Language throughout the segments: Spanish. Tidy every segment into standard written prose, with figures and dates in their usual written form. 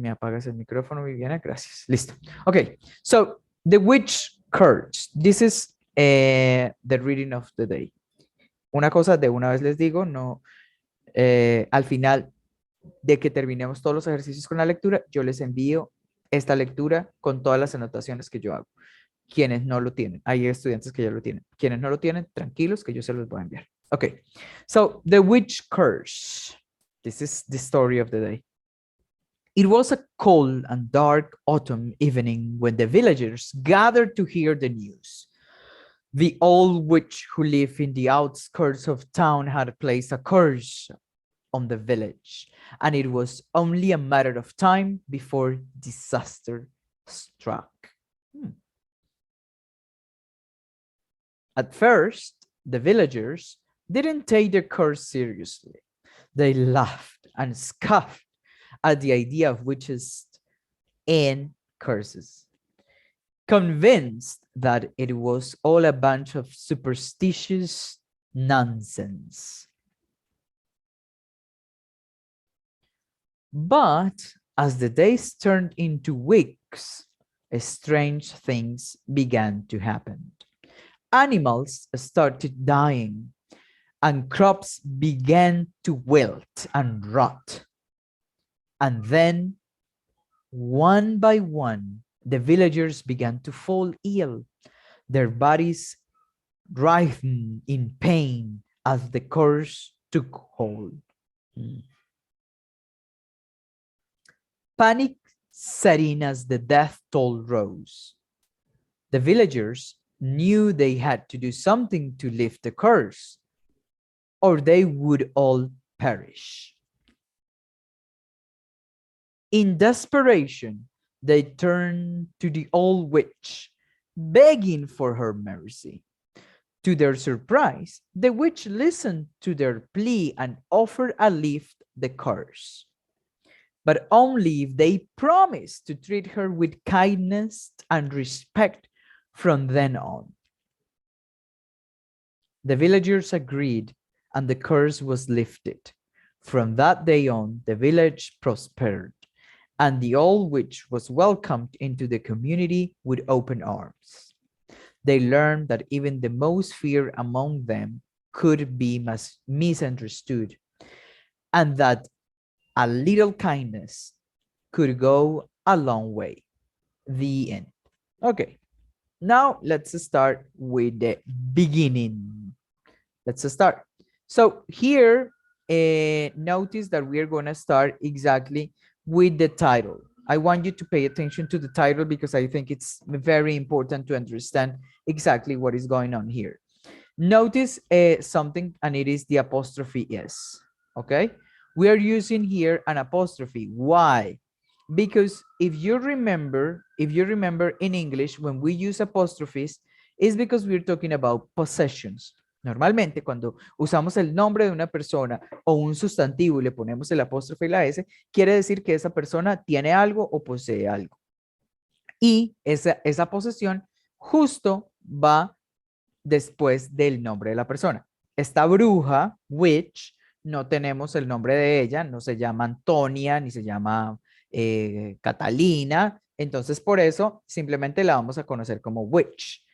Me apagas el micrófono, Viviana, gracias. Listo. Okay, so the witch curse. This is the reading of the day. Una cosa de una vez les digo, no, al final de que terminemos todos los ejercicios con la lectura, yo les envío esta lectura con todas las anotaciones que yo hago. Quienes no lo tienen, hay estudiantes que ya lo tienen. Quienes no lo tienen, tranquilos que yo se los voy a enviar. Okay, so the witch curse. This is the story of the day. It was a cold and dark autumn evening when the villagers gathered to hear the news. The old witch who lived in the outskirts of town had placed a curse on the village, and it was only a matter of time before disaster struck. At first, the villagers didn't take the curse seriously. They laughed and scoffed at the idea of witches and curses, convinced that it was all a bunch of superstitious nonsense. But as the days turned into weeks, strange things began to happen. Animals started dying, and crops began to wilt and rot. And then, one by one, the villagers began to fall ill, their bodies writhing in pain as the curse took hold. Panic set in as the death toll rose. The villagers knew they had to do something to lift the curse, or they would all perish. In desperation, they turned to the old witch, begging for her mercy. To their surprise, the witch listened to their plea and offered to lift the curse, but only if they promised to treat her with kindness and respect from then on. The villagers agreed, and the curse was lifted. From that day on, the village prospered, and the old witch was welcomed into the community with open arms. They learned that even the most feared among them could be misunderstood, and that a little kindness could go a long way. The end. Okay, now let's start with the beginning. Let's start. So here, notice that we are going to start exactly with the title. I want you to pay attention to the title because I think it's very important to understand exactly what is going on here. Notice something, and it is the apostrophe S, okay? We are using here an apostrophe. Why? Because if you remember in English, when we use apostrophes, it's because we're talking about possessions. Normalmente, cuando usamos el nombre de una persona o un sustantivo y le ponemos el apóstrofe y la S, quiere decir que esa persona tiene algo o posee algo. Y esa posesión justo va después del nombre de la persona. Esta bruja, witch, no tenemos el nombre de ella, no se llama Antonia, ni se llama Catalina, entonces por eso simplemente la vamos a conocer como witch.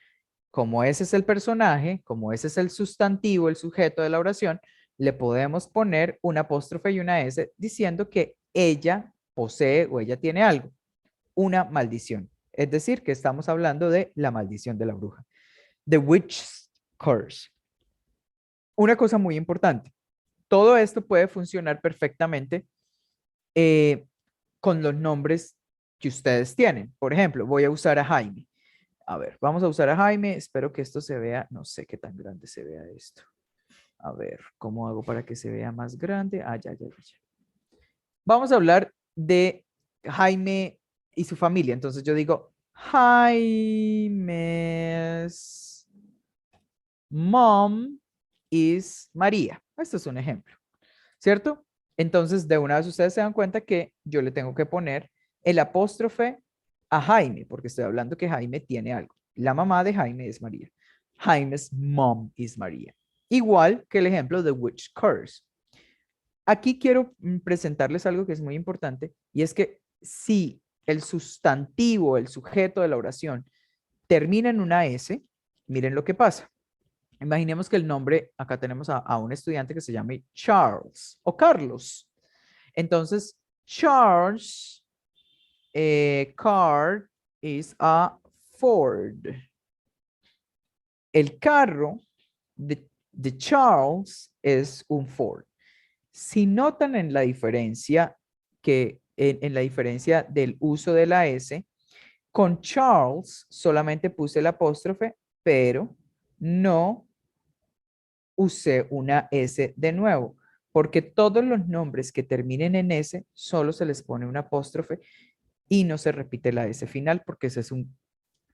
Como ese es el personaje, como ese es el sustantivo, el sujeto de la oración, le podemos poner un apóstrofe y una S diciendo que ella posee o ella tiene algo, una maldición. Es decir, que estamos hablando de la maldición de la bruja. The witch's curse. Una cosa muy importante. Todo esto puede funcionar perfectamente con los nombres que ustedes tienen. Por ejemplo, voy a usar a Jaime. A ver, vamos a usar a Jaime. Espero que esto se vea. No sé qué tan grande se vea esto. A ver, ¿cómo hago para que se vea más grande? Ah, ya. Vamos a hablar de Jaime y su familia. Entonces yo digo, Jaime's mom is María. Esto es un ejemplo, ¿cierto? Entonces, de una vez ustedes se dan cuenta que yo le tengo que poner el apóstrofe a Jaime, porque estoy hablando que Jaime tiene algo. La mamá de Jaime es María. Jaime's mom is María. Igual que el ejemplo de witch curse. Aquí quiero presentarles algo que es muy importante y es que si el sustantivo, el sujeto de la oración termina en una S, miren lo que pasa. Imaginemos que el nombre, acá tenemos a un estudiante que se llame Charles o Carlos. Entonces, Charles car is a Ford. El carro de Charles es un Ford. Si notan en la diferencia que en la diferencia del uso de la S, con Charles solamente puse el apóstrofe, pero no usé una S de nuevo, porque todos los nombres que terminen en S solo se les pone un apóstrofe y no se repite la S final porque esa es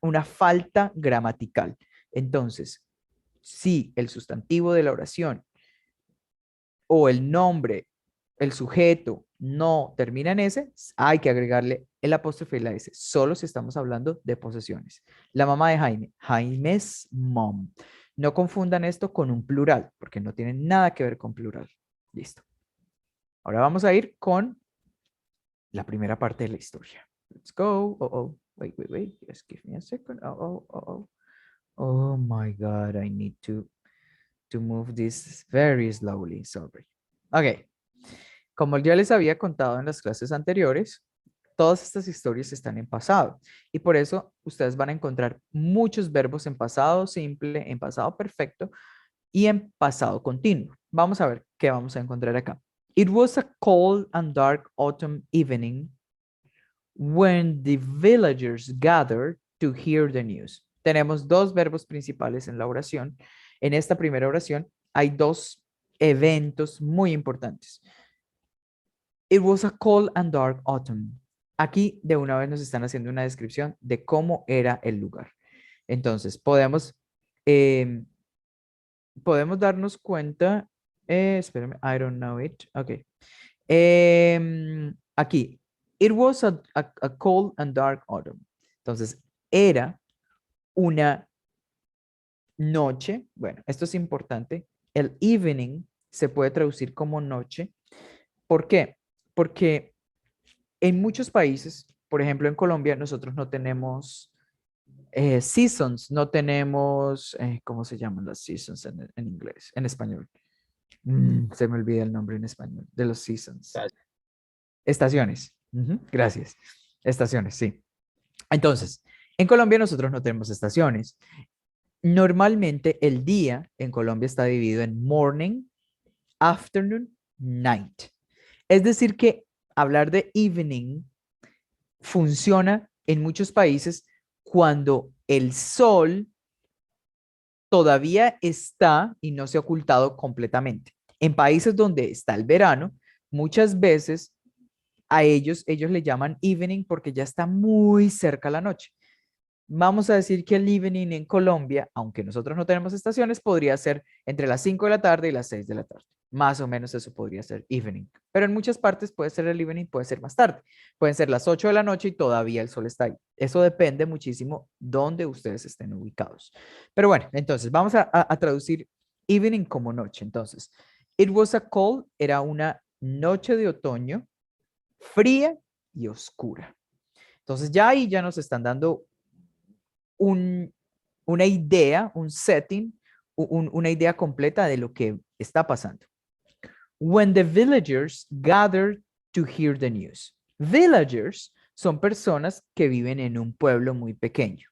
una falta gramatical. Entonces, si el sustantivo de la oración o el nombre, el sujeto no termina en S, hay que agregarle el apóstrofe y la S, solo si estamos hablando de posesiones. La mamá de Jaime, Jaime's mom. No confundan esto con un plural, porque no tiene nada que ver con plural. Listo. Ahora vamos a ir con la primera parte de la historia. Let's go. Oh. Wait. Just give me a second. Oh. Oh my God, I need to move this very slowly. Sorry. Ok. Como ya les había contado en las clases anteriores, todas estas historias están en pasado y por eso ustedes van a encontrar muchos verbos en pasado simple, en pasado perfecto y en pasado continuo. Vamos a ver qué vamos a encontrar acá. It was a cold and dark autumn evening when the villagers gathered to hear the news. Tenemos dos verbos principales en la oración. En esta primera oración hay dos eventos muy importantes. It was a cold and dark autumn. Aquí de una vez nos están haciendo una descripción de cómo era el lugar. Entonces, eh, podemos darnos cuenta, espérame, I don't know it. Ok. Aquí, it was a cold and dark autumn. Entonces, era una noche. Bueno, esto es importante. El evening se puede traducir como noche. ¿Por qué? Porque en muchos países, por ejemplo en Colombia, nosotros no tenemos seasons, no tenemos, ¿cómo se llaman las seasons en inglés, en español? Se me olvida el nombre en español de los seasons. Estaciones. Gracias. Estaciones, sí. Entonces, en Colombia nosotros no tenemos estaciones. Normalmente el día en Colombia está dividido en morning, afternoon, night. Es decir que hablar de evening funciona en muchos países cuando el sol todavía está y no se ha ocultado completamente. En países donde está el verano, muchas veces a ellos le llaman evening porque ya está muy cerca la noche. Vamos a decir que el evening en Colombia, aunque nosotros no tenemos estaciones, podría ser entre las 5 de la tarde y las 6 de la tarde. Más o menos eso podría ser evening. Pero en muchas partes puede ser el evening, puede ser más tarde. Pueden ser las 8 de la noche y todavía el sol está ahí. Eso depende muchísimo dónde ustedes estén ubicados. Pero bueno, entonces vamos a traducir evening como noche. Entonces, it was a cold, era una noche de otoño fría y oscura. Entonces ya ahí ya nos están dando una idea, un setting, una idea completa de lo que está pasando. When the villagers gathered to hear the news. Villagers son personas que viven en un pueblo muy pequeño.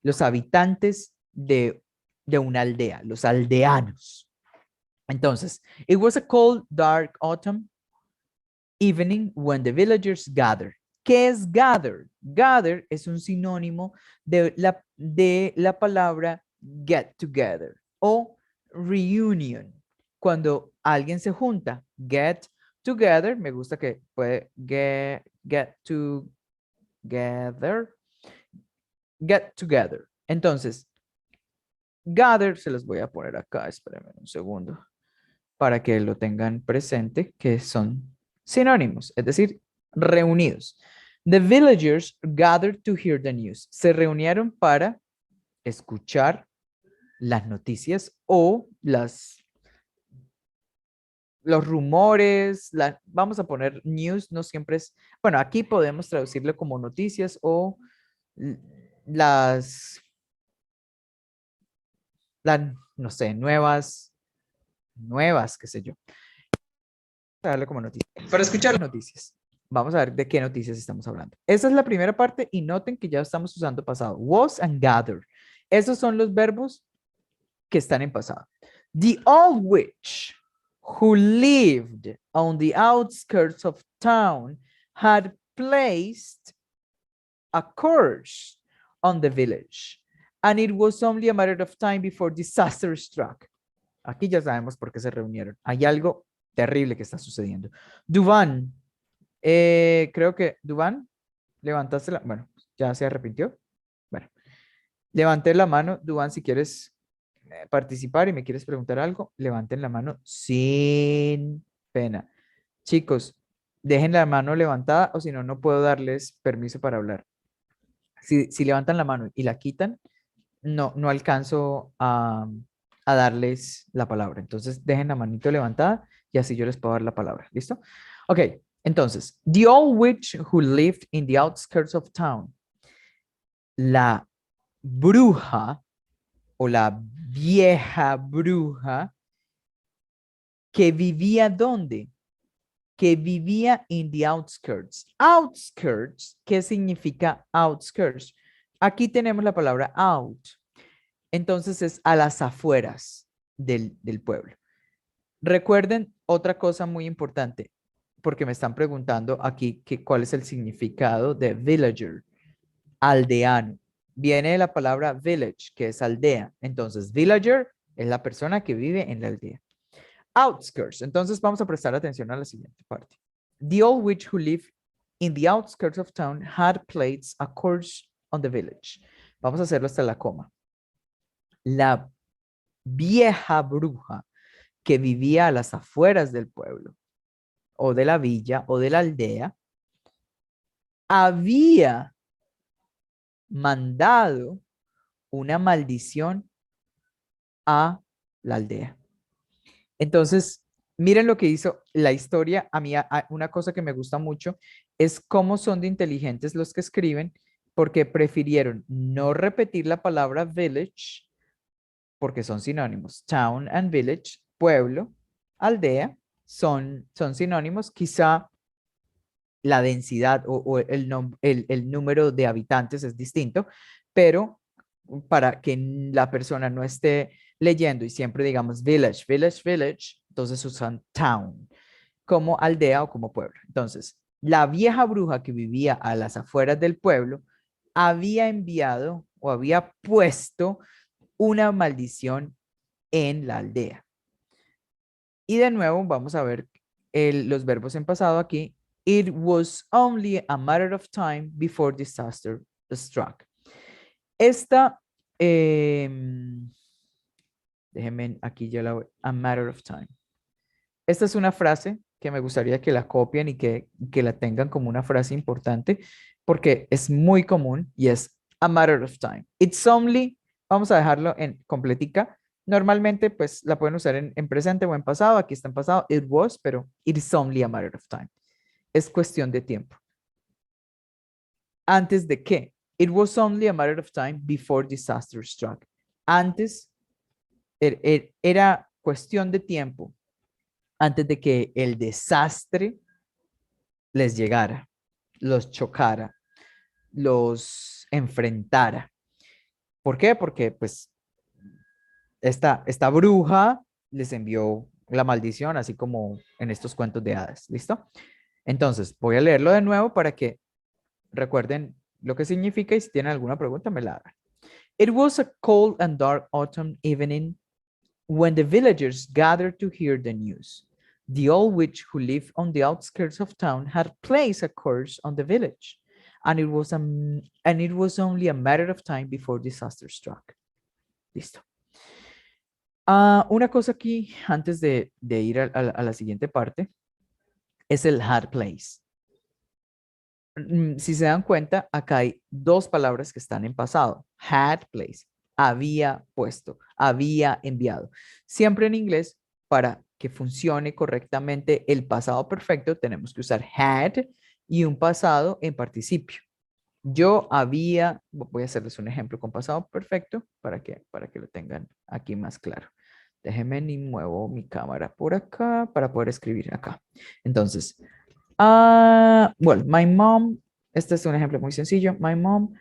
Los habitantes de una aldea, los aldeanos. Entonces, it was a cold, dark autumn evening when the villagers gathered. ¿Qué es gather? Gather es un sinónimo de la palabra get together o reunion. Cuando alguien se junta, get together, me gusta que puede get together. Entonces, gather, se los voy a poner acá, espérenme un segundo, para que lo tengan presente, que son sinónimos, es decir, reunidos. The villagers gathered to hear the news. Se reunieron para escuchar las noticias o los rumores, vamos a poner news, no siempre es, bueno, aquí podemos traducirlo como noticias o l- las, no sé, nuevas, qué sé yo. Vamos a darle como noticias. Para escuchar noticias. Vamos a ver de qué noticias estamos hablando. Esa es la primera parte y noten que ya estamos usando pasado. Was and gather. Esos son los verbos que están en pasado. The old witch who lived on the outskirts of town had placed a curse on the village, and it was only a matter of time before disaster struck. Aquí ya sabemos por qué se reunieron. Hay algo terrible que está sucediendo. Duván, creo que Duván, levantaste la, bueno, ya se arrepintió. Bueno, levanté la mano, Duván, si quieres participar y me quieres preguntar algo, levanten la mano sin pena. Chicos, dejen la mano levantada o si no, no puedo darles permiso para hablar. Si levantan la mano y la quitan, no alcanzo a darles la palabra. Entonces, dejen la manito levantada y así yo les puedo dar la palabra. ¿Listo? Ok, entonces, the old witch who lived in the outskirts of town. La bruja o la vieja bruja que vivía ¿dónde? Que vivía in the outskirts. Outskirts, ¿qué significa outskirts? Aquí tenemos la palabra out. Entonces es a las afueras del pueblo. Recuerden otra cosa muy importante, porque me están preguntando aquí cuál es el significado de villager, aldeano. Viene de la palabra village, que es aldea. Entonces, villager es la persona que vive en la aldea. Outskirts. Entonces, vamos a prestar atención a la siguiente parte. The old witch who lived in the outskirts of town had placed a curse on the village. Vamos a hacerlo hasta la coma. La vieja bruja que vivía a las afueras del pueblo, o de la villa, o de la aldea, había mandado una maldición a la aldea. Entonces, miren lo que hizo la historia. A mí, una cosa que me gusta mucho es cómo son de inteligentes los que escriben, porque prefirieron no repetir la palabra village, porque son sinónimos. Town and village, pueblo, aldea, son sinónimos. Quizá la densidad o el número de habitantes es distinto, pero para que la persona no esté leyendo y siempre digamos village, village, village, entonces usan town como aldea o como pueblo. Entonces, la vieja bruja que vivía a las afueras del pueblo había enviado o había puesto una maldición en la aldea. Y de nuevo vamos a ver los verbos en pasado aquí. It was only a matter of time before disaster struck. Esta, déjenme aquí ya la voy, a matter of time. Esta es una frase que me gustaría que la copien y que la tengan como una frase importante porque es muy común y es a matter of time. It's only, vamos a dejarlo en completica. Normalmente pues la pueden usar en presente o en pasado. Aquí está en pasado, it was, pero it's only a matter of time. Es cuestión de tiempo. ¿Antes de qué? It was only a matter of time before disaster struck. Antes era cuestión de tiempo antes de que el desastre les llegara, los chocara, los enfrentara. ¿Por qué? Porque pues esta bruja les envió la maldición, así como en estos cuentos de hadas. ¿Listo? Entonces, voy a leerlo de nuevo para que recuerden lo que significa y si tienen alguna pregunta me la hagan. It was a cold and dark autumn evening when the villagers gathered to hear the news. The old witch who lived on the outskirts of town had placed a curse on the village, and it was only a matter of time before disaster struck. Listo. Una cosa aquí, antes de ir a la siguiente parte, es el had place. Si se dan cuenta, acá hay dos palabras que están en pasado. Had placed, había puesto, había enviado. Siempre en inglés, para que funcione correctamente el pasado perfecto, tenemos que usar had y un pasado en participio. Yo había, voy a hacerles un ejemplo con pasado perfecto para que lo tengan aquí más claro. Déjenme ni muevo mi cámara por acá para poder escribir acá. Entonces, well, my mom, este es un ejemplo muy sencillo. My mom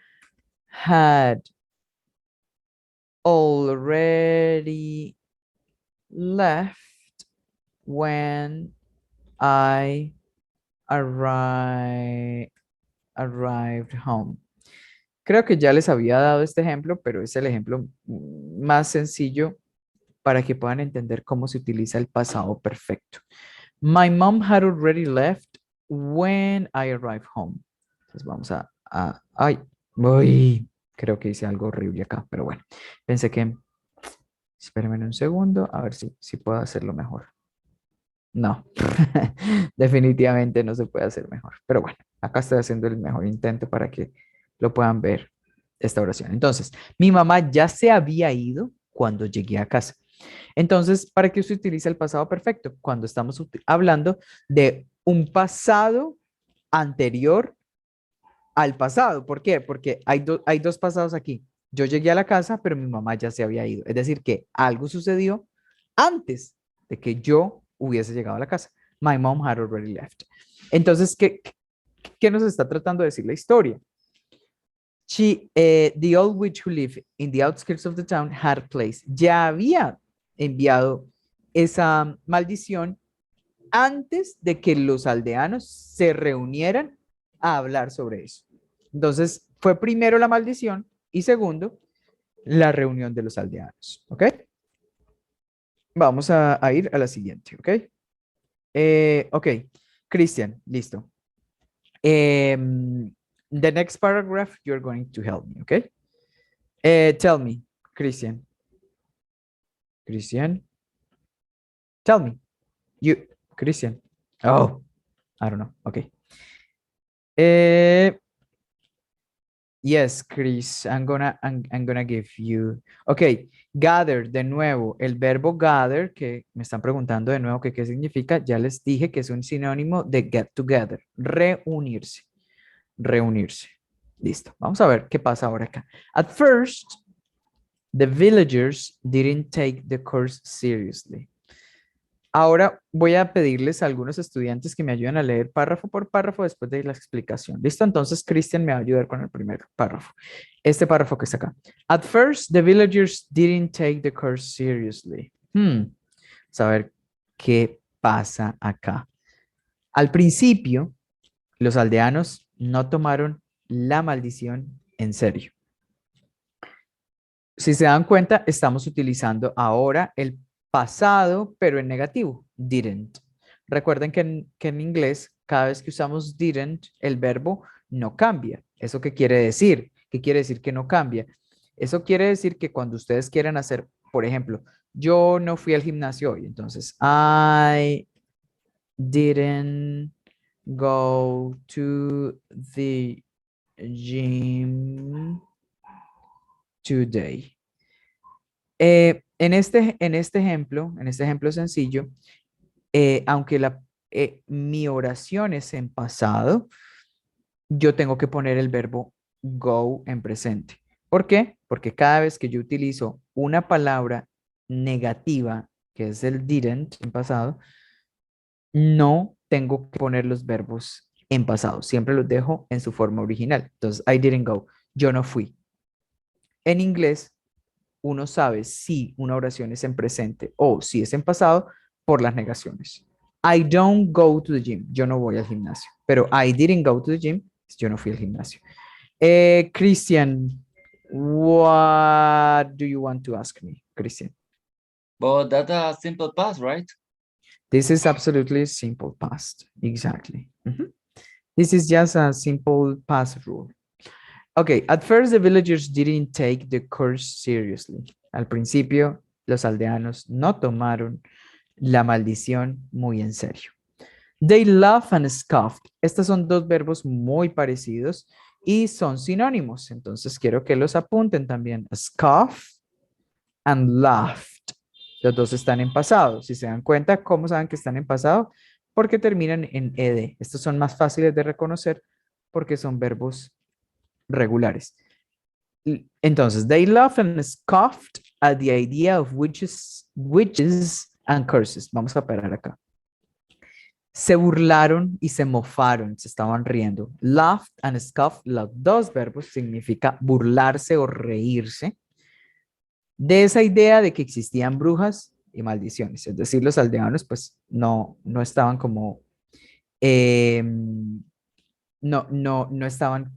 had already left when I arrived home. Creo que ya les había dado este ejemplo, pero es el ejemplo más sencillo para que puedan entender cómo se utiliza el pasado perfecto. My mom had already left when I arrived home. Entonces vamos ay, uy, creo que hice algo horrible acá, pero bueno, pensé que, espérenme un segundo, a ver si puedo hacerlo mejor. No, definitivamente no se puede hacer mejor, pero bueno, acá estoy haciendo el mejor intento para que lo puedan ver esta oración. Entonces, mi mamá ya se había ido cuando llegué a casa. Entonces, ¿para qué se utiliza el pasado perfecto? Cuando estamos hablando de un pasado anterior al pasado. ¿Por qué? Porque hay dos pasados aquí. Yo llegué a la casa, pero mi mamá ya se había ido. Es decir, que algo sucedió antes de que yo hubiese llegado a la casa. My mom had already left. Entonces, ¿qué nos está tratando de decir la historia? The old witch who lived in the outskirts of the town had placed. Ya había enviado esa maldición antes de que los aldeanos se reunieran a hablar sobre eso. Entonces, fue primero la maldición y segundo, la reunión de los aldeanos. ¿Ok? Vamos a ir a la siguiente. ¿Ok? Ok, Christian, listo. The next paragraph, you're going to help me. ¿Ok? Tell me, Christian. Christian, tell me. Christian. Oh, I don't know. Okay. Yes, Chris, I'm gonna give you. Okay, gather, de nuevo, el verbo gather, que me están preguntando de nuevo que qué significa, ya les dije que es un sinónimo de get together, reunirse, reunirse. Listo, vamos a ver qué pasa ahora acá. At first, the villagers didn't take the course seriously. Ahora voy a pedirles a algunos estudiantes que me ayuden a leer párrafo por párrafo después de la explicación. ¿Listo? Entonces, Christian me va a ayudar con el primer párrafo. Este párrafo que está acá. At first, the villagers didn't take the course seriously. Vamos a ver qué pasa acá. Al principio, los aldeanos no tomaron la maldición en serio. Si se dan cuenta, estamos utilizando ahora el pasado, pero en negativo, didn't. Recuerden que en inglés, cada vez que usamos didn't, el verbo no cambia. ¿Eso qué quiere decir? ¿Qué quiere decir que no cambia? Eso quiere decir que cuando ustedes quieran hacer, por ejemplo, yo no fui al gimnasio hoy, entonces, I didn't go to the gym today. En este ejemplo sencillo, aunque mi oración es en pasado, yo tengo que poner el verbo go en presente. ¿Por qué? Porque cada vez que yo utilizo una palabra negativa, que es el didn't en pasado, no tengo que poner los verbos en pasado. Siempre los dejo en su forma original. Entonces, I didn't go. Yo no fui. En inglés, uno sabe si una oración es en presente o si es en pasado por las negaciones. I don't go to the gym. Yo no voy al gimnasio. Pero I didn't go to the gym. Yo no fui al gimnasio. Christian, what do you want to ask me, Christian? But that's a simple past, right? This is absolutely simple past. Exactly. This is just a simple past rule. Okay, at first the villagers didn't take the course seriously. Al principio, los aldeanos no tomaron la maldición muy en serio. They laughed and scoffed. Estos son dos verbos muy parecidos y son sinónimos. Entonces quiero que los apunten también. Scoff and laughed. Los dos están en pasado. Si se dan cuenta, ¿cómo saben que están en pasado? Porque terminan en ed. Estos son más fáciles de reconocer porque son verbos regulares. Entonces, they laughed and scoffed at the idea of witches and curses. Vamos a parar acá. Se burlaron y se mofaron, se estaban riendo. Laughed and scoffed, los dos verbos significa burlarse o reírse de esa idea de que existían brujas y maldiciones. Es decir, los aldeanos pues no estaban como, no estaban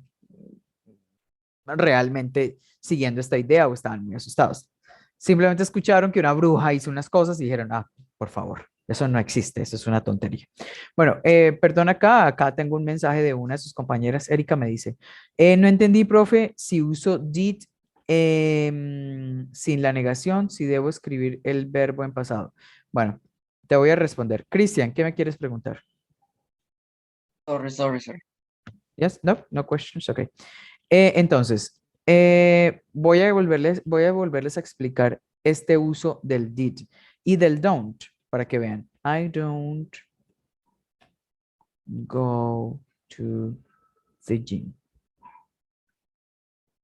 realmente siguiendo esta idea o estaban muy asustados. Simplemente escucharon que una bruja hizo unas cosas y dijeron, ah, por favor, eso no existe, eso es una tontería. Bueno, perdón acá tengo un mensaje de una de sus compañeras, Erika me dice, no entendí, profe, si uso did sin la negación, si debo escribir el verbo en pasado. Bueno, te voy a responder. Cristian, ¿qué me quieres preguntar? Sorry. Yes, no questions, ok. Entonces, voy a volverles a explicar este uso del did y del don't para que vean. I don't go to the gym.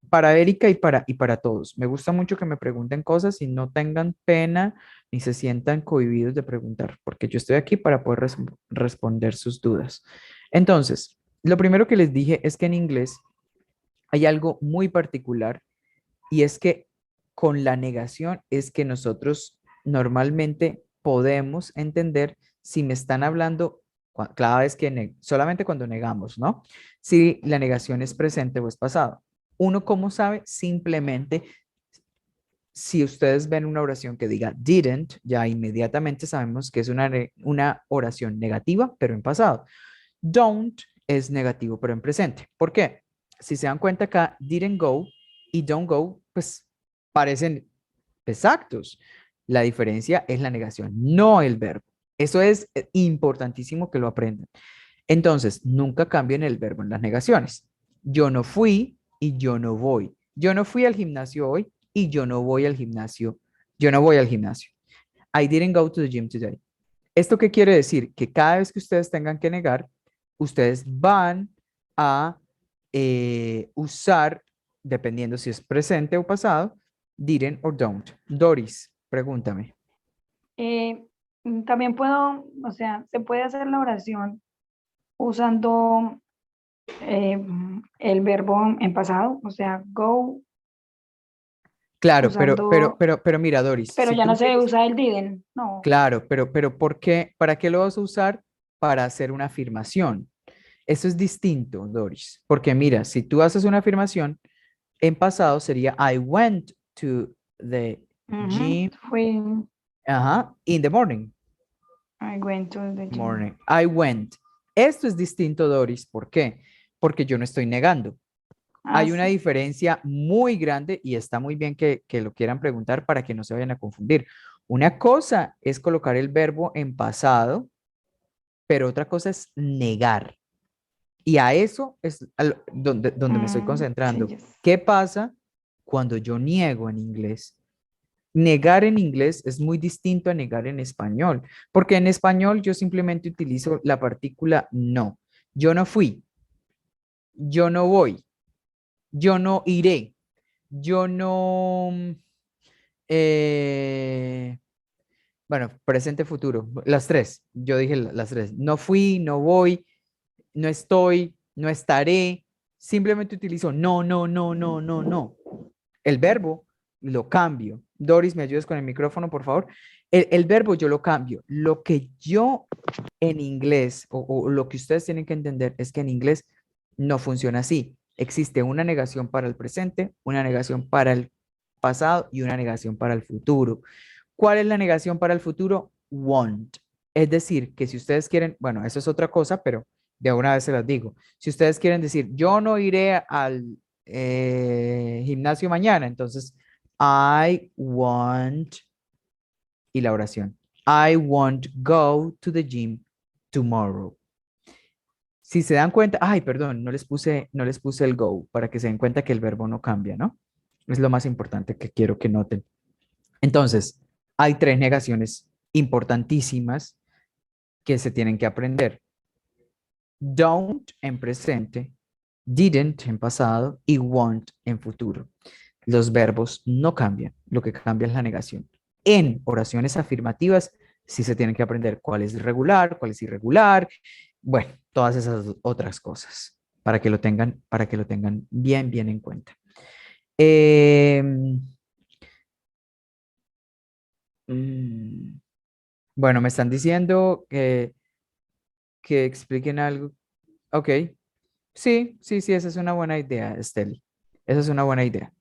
Para Erika y para todos. Me gusta mucho que me pregunten cosas y no tengan pena ni se sientan cohibidos de preguntar, porque yo estoy aquí para poder responder sus dudas. Entonces, lo primero que les dije es que en inglés hay algo muy particular y es que con la negación es que nosotros normalmente podemos entender si me están hablando cada vez que solamente cuando negamos, ¿no? Si la negación es presente o es pasado. Uno, ¿cómo sabe? Simplemente si ustedes ven una oración que diga didn't, ya inmediatamente sabemos que es una oración negativa, pero en pasado. Don't es negativo, pero en presente. ¿Por qué? Si se dan cuenta acá, didn't go y don't go, pues parecen exactos. La diferencia es la negación, no el verbo. Eso es importantísimo que lo aprendan. Entonces, nunca cambien el verbo en las negaciones. Yo no fui y yo no voy. Yo no fui al gimnasio hoy y yo no voy al gimnasio. Yo no voy al gimnasio. I didn't go to the gym today. ¿Esto qué quiere decir? Que cada vez que ustedes tengan que negar, ustedes van a usar, dependiendo si es presente o pasado, didn't or don't. Doris, pregúntame. Eh, También puedo, o sea, se puede hacer la oración usando el verbo en pasado, o sea, go, Claro, usando, pero mira, Doris, pero si ya tú no se tienes, usa el didn't, no. claro, pero ¿por qué? ¿Para qué lo vas a usar? Para hacer una afirmación. Eso es distinto, Doris, porque mira, si tú haces una afirmación, en pasado sería I went to the gym, Fui, in the morning. I went to the gym. Morning. I went. Esto es distinto, Doris. ¿Por qué? Porque yo no estoy negando. Hay una Sí. diferencia muy grande y está muy bien que lo quieran preguntar para que no se vayan a confundir. Una cosa es colocar el verbo en pasado, pero otra cosa es negar. Y a eso es donde me estoy Sí, concentrando. yes. ¿Qué pasa cuando yo niego en inglés? Negar en inglés es muy distinto a negar en español, porque en español yo simplemente utilizo la partícula no. Yo no fui, yo no voy, yo no iré, yo no, bueno, presente, futuro, las tres, yo dije las tres, no fui, no voy, no estoy, no estaré, simplemente utilizo no. El verbo lo cambio. Doris, ¿me ayudas con el micrófono, por favor? El verbo yo lo cambio. Lo que yo en inglés, o lo que ustedes tienen que entender es que en inglés no funciona así. Existe una negación para el presente, una negación para el pasado y una negación para el futuro. ¿Cuál es la negación para el futuro? Won't. Es decir, que si ustedes quieren, bueno, eso es otra cosa, pero de una vez se las digo. Si ustedes quieren decir, yo no iré al gimnasio mañana, entonces, I won't, y la oración, I won't go to the gym tomorrow. Si se dan cuenta, ay, perdón, no les puse el go para que se den cuenta que el verbo no cambia, ¿no? Es lo más importante que quiero que noten. Entonces, hay tres negaciones importantísimas que se tienen que aprender. Don't en presente, didn't en pasado y won't en futuro. Los verbos no cambian, lo que cambia es la negación. En oraciones afirmativas sí se tienen que aprender cuál es regular, cuál es irregular, bueno, todas esas otras cosas para que lo tengan bien, bien en cuenta. Bueno, me están diciendo que expliquen algo. Ok, sí, sí, sí, esa es una buena idea, Esteli. Esa es una buena idea.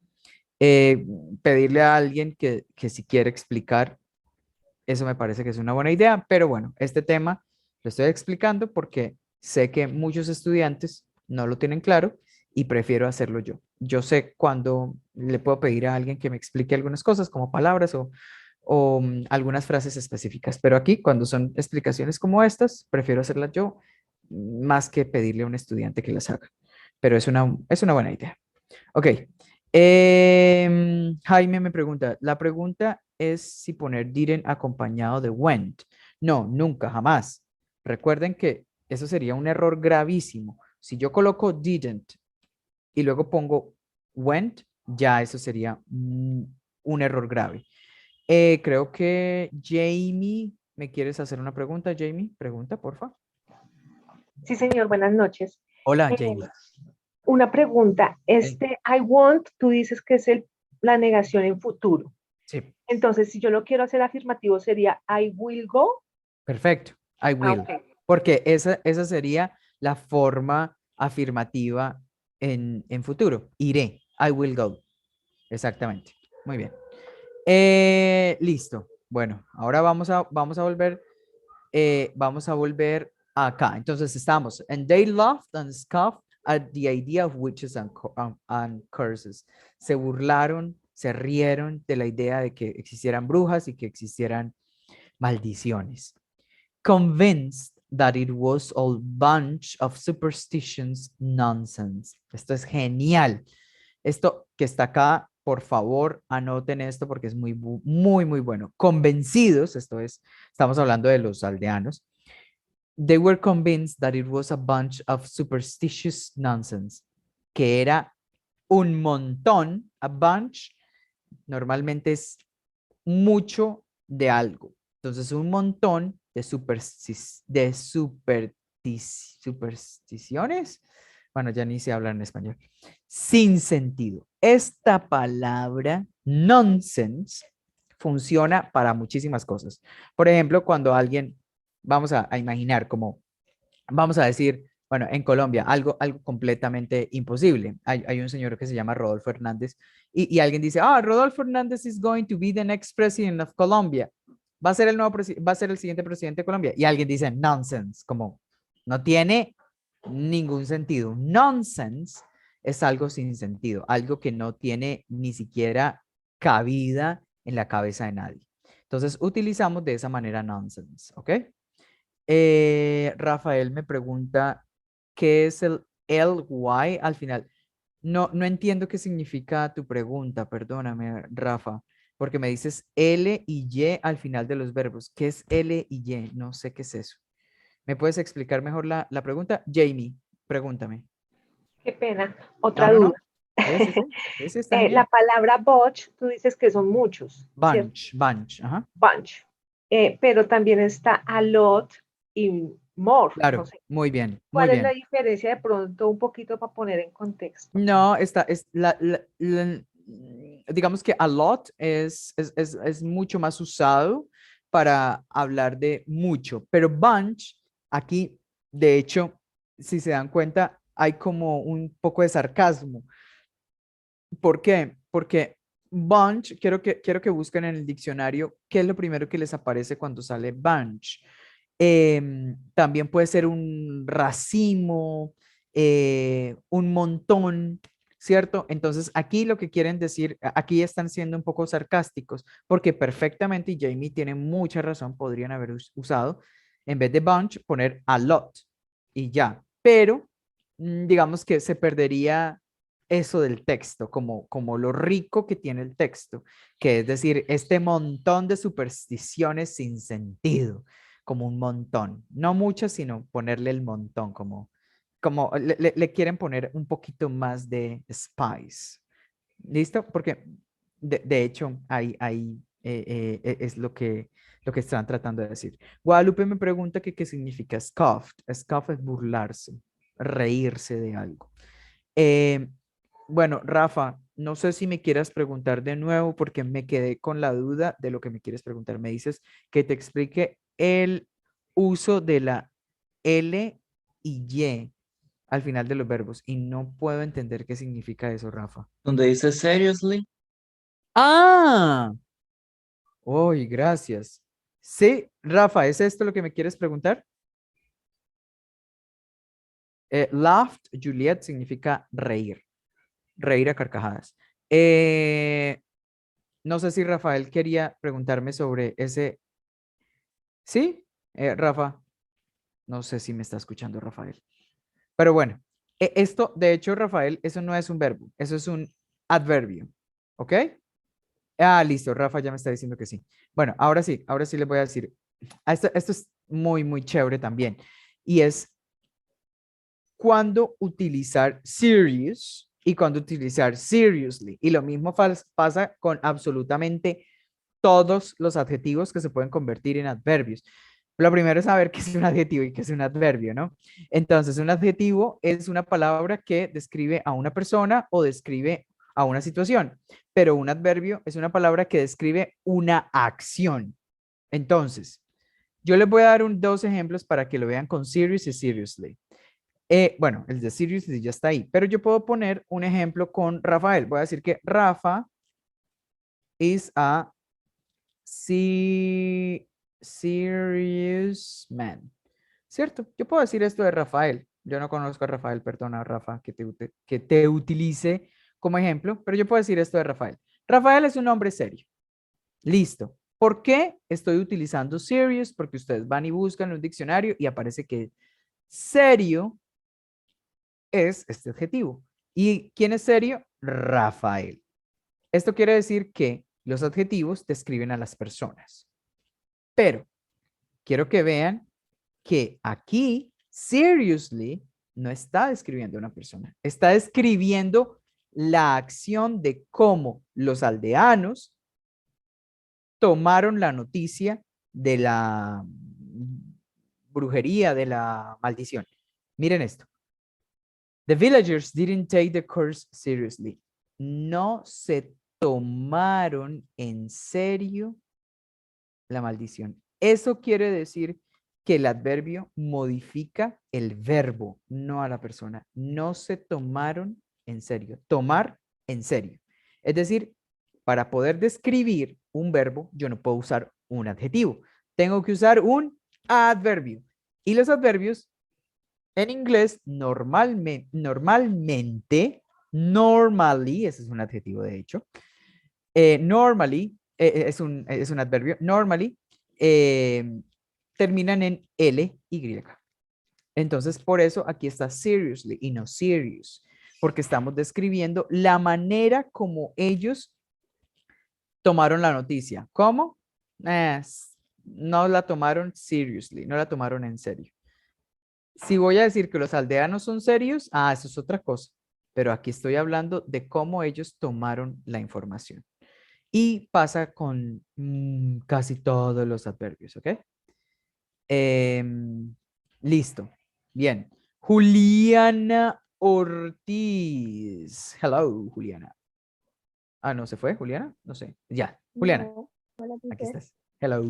Eh, Pedirle a alguien que si quiere explicar, eso me parece que es una buena idea, pero bueno, este tema lo estoy explicando porque sé que muchos estudiantes no lo tienen claro y prefiero hacerlo yo. Yo sé cuando le puedo pedir a alguien que me explique algunas cosas como palabras o algunas frases específicas, pero aquí cuando son explicaciones como estas, prefiero hacerlas yo más que pedirle a un estudiante que las haga, pero es una buena idea. Ok. Jaime me pregunta, la pregunta es si poner didn't acompañado de went. No, nunca, jamás. Recuerden que eso sería un error gravísimo. Si yo coloco didn't y luego pongo went, ya eso sería un error grave. Creo que Jamie, ¿me quieres hacer una pregunta, Jamie? Pregunta, porfa. Sí, señor, buenas noches. Hola, Eh, Jamie. una pregunta, Hey, I want, tú dices que es la negación en futuro. sí, Entonces, si yo lo quiero hacer afirmativo, sería I will go. perfecto. I will. Ok. Porque esa sería la forma afirmativa en futuro. Iré. I will go. Exactamente. Muy bien. Listo. Bueno, ahora vamos a volver acá. Entonces estamos. And they laughed and scoffed at the idea of witches and curses. Se burlaron, se rieron de la idea de que existieran brujas y que existieran maldiciones. Convinced that it was all bunch of superstitions nonsense. Esto es genial. Esto que está acá, por favor, anoten esto porque es muy, muy, muy bueno. Convencidos, esto es, estamos hablando de los aldeanos. They were convinced that it was a bunch of superstitious nonsense, que era un montón, a bunch, normalmente es mucho de algo. Entonces, un montón de, supersticiones. Bueno, ya ni se habla en español. Sin sentido. Esta palabra nonsense funciona para muchísimas cosas. Por ejemplo, cuando alguien, vamos a imaginar como, vamos a decir, bueno, en Colombia, algo completamente imposible. Hay un señor que se llama Rodolfo Hernández y alguien dice, Rodolfo Hernández is going to be the next president of Colombia. Va a ser va a ser el siguiente presidente de Colombia. Y alguien dice, nonsense, como no tiene ningún sentido. Nonsense es algo sin sentido, algo que no tiene ni siquiera cabida en la cabeza de nadie. Entonces, utilizamos de esa manera nonsense, ¿ok? Rafael me pregunta, ¿qué es el ly al final? No, no entiendo qué significa tu pregunta, perdóname, Rafa, porque me dices L y Y al final de los verbos. ¿Qué es L y Y? No sé qué es eso. ¿Me puedes explicar mejor la pregunta? Jamie, pregúntame. Qué pena. No, Otra no, duda. no. Sí, está La genial. palabra bunch, tú dices que son muchos, ¿cierto? Bunch, ajá. Bunch. Pero también está a lot y more, no Claro, sé. muy bien, muy ¿Cuál es la bien. diferencia de pronto un poquito para poner en contexto? No, digamos que a lot es mucho más usado para hablar de mucho, pero bunch, aquí, de hecho, si se dan cuenta, hay como un poco de sarcasmo. ¿Por qué? Porque bunch, quiero que busquen en el diccionario qué es lo primero que les aparece cuando sale bunch. También puede ser un racimo, un montón, ¿cierto? Entonces aquí lo que quieren decir, aquí están siendo un poco sarcásticos, porque perfectamente, y Jamie tiene mucha razón, podrían haber usado, en vez de bunch, poner a lot y ya, pero digamos que se perdería eso del texto, como lo rico que tiene el texto, que es decir, este montón de supersticiones sin sentido, como un montón, no muchas, sino ponerle el montón, como le quieren poner un poquito más de spice. ¿Listo? Porque de hecho es lo que están tratando de decir. Guadalupe me pregunta que qué significa scoffed. Scoff es burlarse, reírse de algo. Eh, bueno, Rafa, no sé si me quieras preguntar de nuevo porque me quedé con la duda de lo que me quieres preguntar. Me dices que te explique el uso de la L y Y al final de los verbos y no puedo entender qué significa eso, Rafa. Donde dice seriously, Ah, uy, gracias. Sí, Rafa, ¿es esto lo que me quieres preguntar? Laughed, Juliet, significa reír, reír a carcajadas. No sé si Rafael quería preguntarme sobre ese. ¿Sí? Rafa, no sé si me está escuchando Rafael. Pero bueno, esto, de hecho, Rafael, eso no es un verbo, eso es un adverbio. ¿Ok? Ah, listo, Rafa ya me está diciendo que sí. Bueno, ahora sí les voy a decir. Esto es muy, muy chévere también. Y es cuándo utilizar serious y cuándo utilizar seriously. Y lo mismo pasa con absolutamente todos los adjetivos que se pueden convertir en adverbios. Lo primero es saber qué es un adjetivo y qué es un adverbio, ¿no? Entonces, un adjetivo es una palabra que describe a una persona o describe a una situación, pero un adverbio es una palabra que describe una acción. Entonces, yo les voy a dar dos ejemplos para que lo vean con serious y seriously. Bueno, el de seriously ya está ahí, pero yo puedo poner un ejemplo con Rafael. Voy a decir que Rafa is a serious man. ¿Cierto? Yo puedo decir esto de Rafael. Yo no conozco a Rafael, perdona, Rafa, que te utilice como ejemplo, pero yo puedo decir esto de Rafael. Rafael es un hombre serio. Listo. ¿Por qué estoy utilizando serious? Porque ustedes van y buscan un diccionario y aparece que serio es este adjetivo. ¿Y quién es serio? Rafael. Esto quiere decir que los adjetivos describen a las personas. Pero quiero que vean que aquí, seriously, no está describiendo a una persona. Está describiendo la acción de cómo los aldeanos tomaron la noticia de la brujería, de la maldición. Miren esto. The villagers didn't take the curse seriously. No se tomaron en serio la maldición. Eso quiere decir que el adverbio modifica el verbo, no a la persona. No se tomaron en serio. Tomar en serio. Es decir, para poder describir un verbo, yo no puedo usar un adjetivo. Tengo que usar un adverbio. Y los adverbios en inglés normally, ese es un adjetivo de hecho, normally es un adverbio, normally terminan en L-Y. Entonces, por eso aquí está seriously y no serious, porque estamos describiendo la manera como ellos tomaron la noticia. ¿Cómo? No la tomaron seriously, no la tomaron en serio. Si voy a decir que los aldeanos son serios, eso es otra cosa. Pero aquí estoy hablando de cómo ellos tomaron la información. Y pasa con casi todos los adverbios, ¿ok? Listo. Bien. Juliana Ortiz. Hello, Juliana. No, ¿se fue, Juliana? No sé. Ya, Juliana, No, hola, aquí teacher. estás. Hello.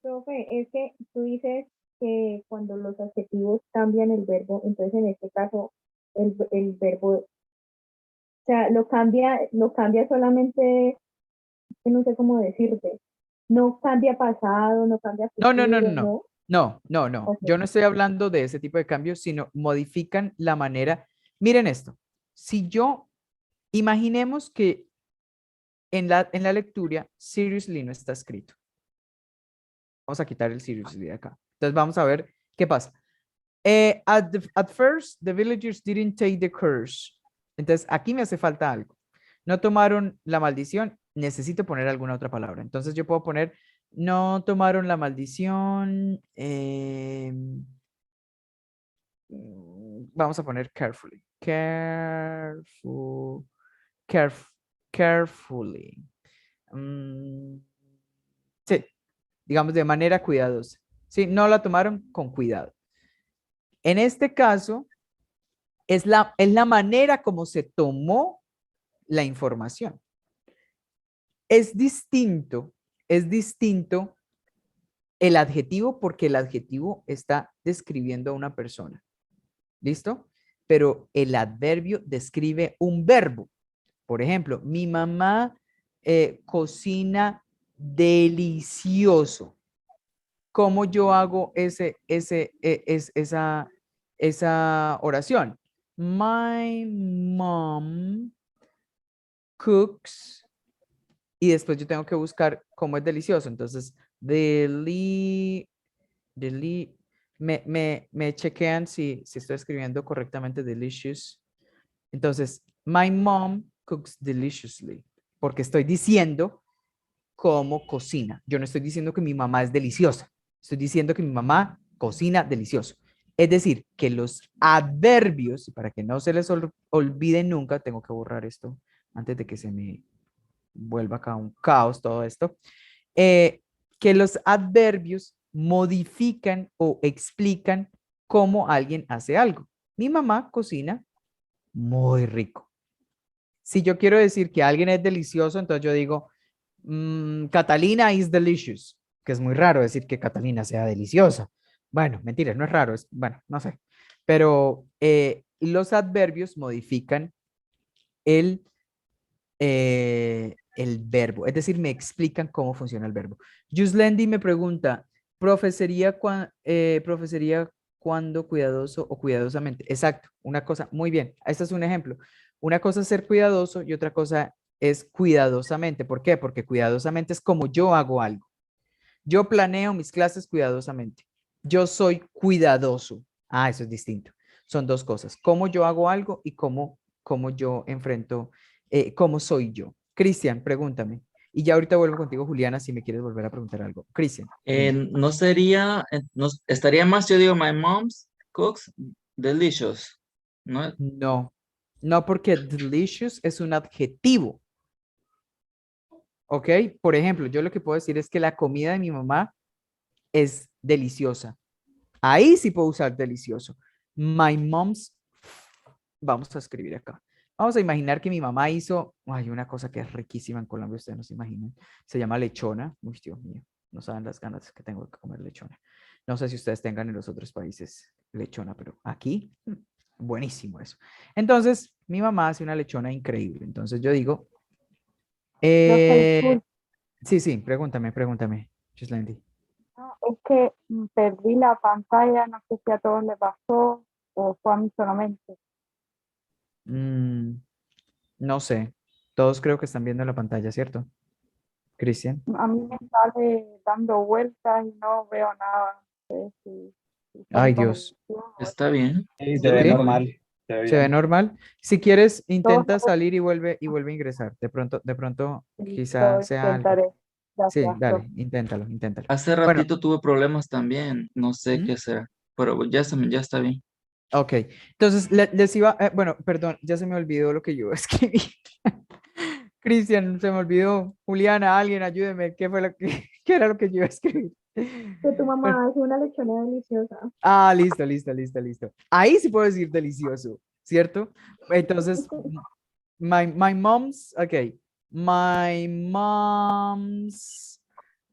Profe, es que tú dices que cuando los adjetivos cambian el verbo, entonces en este caso el verbo, o sea, lo cambia solamente, que no sé cómo decirte, no cambia pasado, no cambia No, no, no, no, futuro, no. ¿no? No, no, no. Ok. Yo no estoy hablando de ese tipo de cambios, sino modifican la manera. Miren esto. Si yo, imaginemos que en la lectura, seriously no está escrito. Vamos a quitar el seriously de acá. Entonces vamos a ver qué pasa. At first, the villagers didn't take the curse. Entonces, aquí me hace falta algo. No tomaron la maldición, necesito poner alguna otra palabra. Entonces, yo puedo poner, no tomaron la maldición. Vamos a poner carefully. Carefully. Sí, digamos de manera cuidadosa. Sí, no la tomaron con cuidado. En este caso, es la manera como se tomó la información. Es distinto el adjetivo porque el adjetivo está describiendo a una persona. ¿Listo? Pero el adverbio describe un verbo. Por ejemplo, mi mamá cocina delicioso. ¿Cómo yo hago esa oración? My mom cooks. Y después yo tengo que buscar cómo es delicioso. Entonces, me chequean si estoy escribiendo correctamente delicious. Entonces, my mom cooks deliciously. Porque estoy diciendo cómo cocina. Yo no estoy diciendo que mi mamá es deliciosa. Estoy diciendo que mi mamá cocina delicioso. Es decir, que los adverbios, y para que no se les olvide nunca, tengo que borrar esto antes de que se me vuelva acá un caos todo esto, que los adverbios modifican o explican cómo alguien hace algo. Mi mamá cocina muy rico. Si yo quiero decir que alguien es delicioso, entonces yo digo, Catalina is delicious, que es muy raro decir que Catalina sea deliciosa. Bueno, mentira, no es raro, bueno, no sé. Pero los adverbios modifican el verbo, es decir, me explican cómo funciona el verbo. Yuslendi me pregunta, ¿profe sería cuando cuidadoso o cuidadosamente? Exacto, una cosa, muy bien, este es un ejemplo. Una cosa es ser cuidadoso y otra cosa es cuidadosamente. ¿Por qué? Porque cuidadosamente es como yo hago algo. Yo planeo mis clases cuidadosamente. Yo soy cuidadoso. Ah, eso es distinto. Son dos cosas. Cómo yo hago algo y cómo yo enfrento, cómo soy yo. Cristian, pregúntame. Y ya ahorita vuelvo contigo, Juliana, si me quieres volver a preguntar algo. Cristian. No sería, no, estaría más, yo digo, my mom's cooks delicious. ¿No? No, no porque delicious es un adjetivo. ¿Ok? Por ejemplo, yo lo que puedo decir es que la comida de mi mamá es deliciosa. Ahí sí puedo usar delicioso. My mom's, vamos a escribir acá. Vamos a imaginar que mi mamá hizo, hay una cosa que es riquísima en Colombia, ustedes no se imaginan. Se llama lechona. Uy, Dios mío, no saben las ganas que tengo de comer lechona. No sé si ustedes tengan en los otros países lechona, pero aquí, buenísimo eso. Entonces, mi mamá hace una lechona increíble. Entonces yo digo, Profe, sí, pregúntame, Giuslendi. es que perdí la pantalla, no sé si a todos les pasó o fue a mí solamente. Mm, no sé, todos creo que están viendo la pantalla, ¿cierto? Cristian. A mí me sale dando vueltas y no veo nada. No sé si fue mi Ay, Dios. conexión o Está bien. Sí, se Yo lo ve ¿Sí? tengo bien. normal. Se ve ¿Se ve bien. normal? Si quieres, todo intenta salir y vuelve a ingresar. De pronto, quizá lo sea algo. intentaré. Sí, Gracias, dale, profe. inténtalo. Hace Bueno, ratito tuve problemas también. No sé ¿mm? qué será. Pero ya está bien. Ok. Entonces, les iba, bueno, perdón, ya se me olvidó lo que yo escribí. Cristian, se me olvidó. Juliana, alguien, ayúdeme. ¿Qué fue qué era lo que yo iba a escribir? Que tu Bueno, mamá hace una lechona deliciosa. listo. Ahí sí puedo decir delicioso, ¿cierto? Entonces, my mom's, ok. My mom's,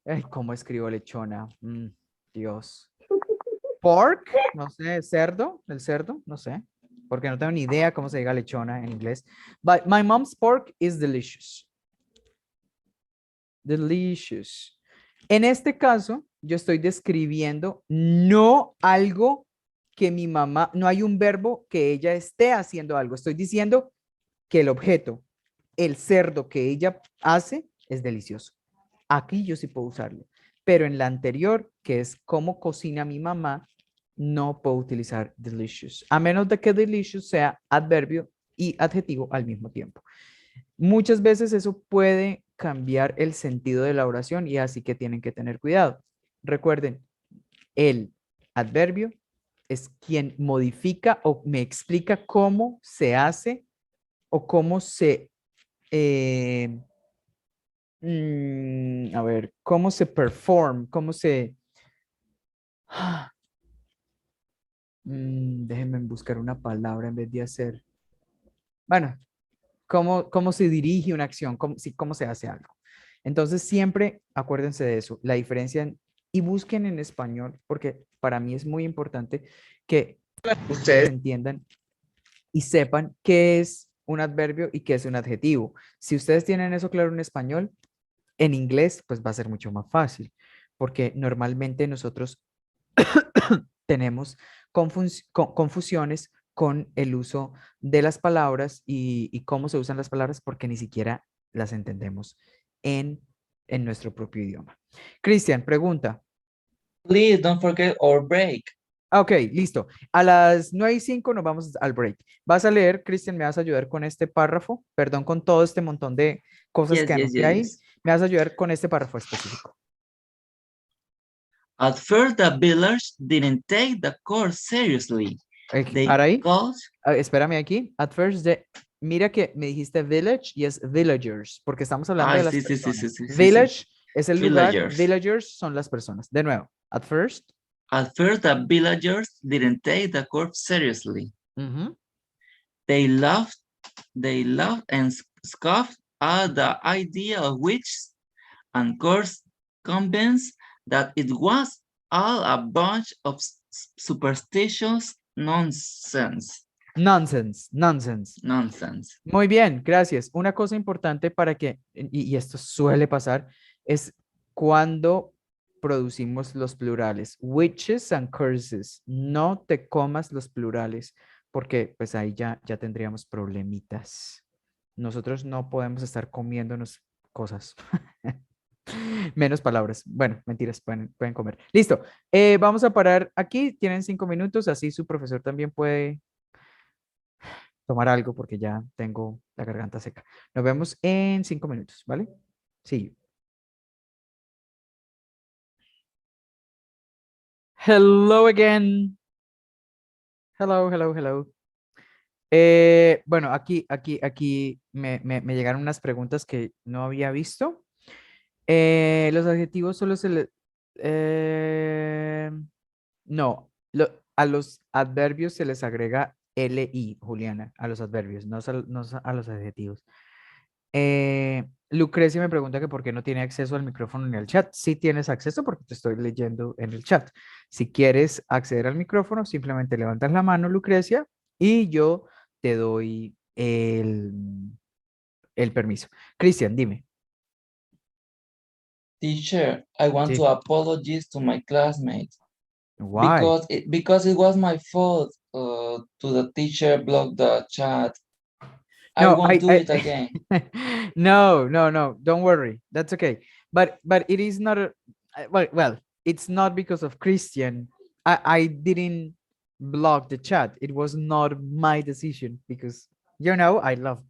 ay, ¿cómo escribo lechona? Dios. Pork, no sé, cerdo, el cerdo, no sé, porque no tengo ni idea cómo se diga lechona en inglés. But my mom's pork is delicious. Delicious. En este caso, yo estoy describiendo no algo que mi mamá, no hay un verbo que ella esté haciendo algo. Estoy diciendo que el objeto, el cerdo que ella hace, es delicioso. Aquí yo sí puedo usarlo. Pero en la anterior, que es cómo cocina mi mamá, no puedo utilizar delicious. A menos de que delicious sea adverbio y adjetivo al mismo tiempo. Muchas veces eso puede cambiar el sentido de la oración y así que tienen que tener cuidado. Recuerden, el adverbio es quien modifica o me explica cómo se hace o cómo se, eh, a ver, cómo se perform, cómo se... déjenme buscar una palabra en vez de hacer. Bueno, cómo se dirige una acción, cómo se hace algo. Entonces, siempre acuérdense de eso, la diferencia y busquen en español, porque para mí es muy importante que ustedes entiendan y sepan qué es un adverbio y qué es un adjetivo. Si ustedes tienen eso claro en español, en inglés, pues va a ser mucho más fácil, porque normalmente nosotros tenemos confusiones con el uso de las palabras y cómo se usan las palabras porque ni siquiera las entendemos en nuestro propio idioma. Cristian, pregunta. Please don't forget our break. Ok, listo. A las 9:05 nos vamos al break. Vas a leer, Cristian, me vas a ayudar con este párrafo, perdón, con todo este montón de cosas Yes, que yes, anoté yes, ahí. yes. Me vas a ayudar con este párrafo específico. At first, the village didn't take the course seriously. They Para ahí. called, Espérame aquí. At first, mira que me dijiste village y es villagers, porque estamos hablando de las sí, sí, sí, sí, personas. sí, sí, sí. Village es el lugar, Villagers. villagers son las personas. De nuevo, at first. At first, the villagers didn't take the course seriously. Ujú. They laughed and scoffed at the idea of witches and course convinced that it was all a bunch of superstitious nonsense. Nonsense, nonsense. Nonsense. Muy bien, gracias. Una cosa importante para que, y esto suele pasar, es cuando producimos los plurales. Witches and curses. No te comas los plurales, porque pues ahí ya tendríamos problemitas. Nosotros no podemos estar comiéndonos cosas. Menos palabras. Bueno, mentiras, pueden comer. Listo. Vamos a parar aquí. Tienen 5 minutos, así su profesor también puede tomar algo porque ya tengo la garganta seca. Nos vemos en 5 minutos, ¿vale? Sí. Hello again. Hello, hello, hello. Bueno, aquí me llegaron unas preguntas que no había visto. Los adjetivos solo se le... no, a los adverbios se les agrega LI, Juliana, a los adverbios, no a los adjetivos. Lucrecia me pregunta que por qué no tiene acceso al micrófono ni al chat. Sí tienes acceso porque te estoy leyendo en el chat. Si quieres acceder al micrófono, simplemente levantas la mano, Lucrecia, y yo te doy el permiso. Cristian, dime. Teacher, I want Sí. to apologize to my classmates Why? because it was my fault to the teacher block the chat. I No, won't do it again. no, don't worry. That's okay. But it is not well, it's not because of Christian. I didn't block the chat. It was not my decision because I love.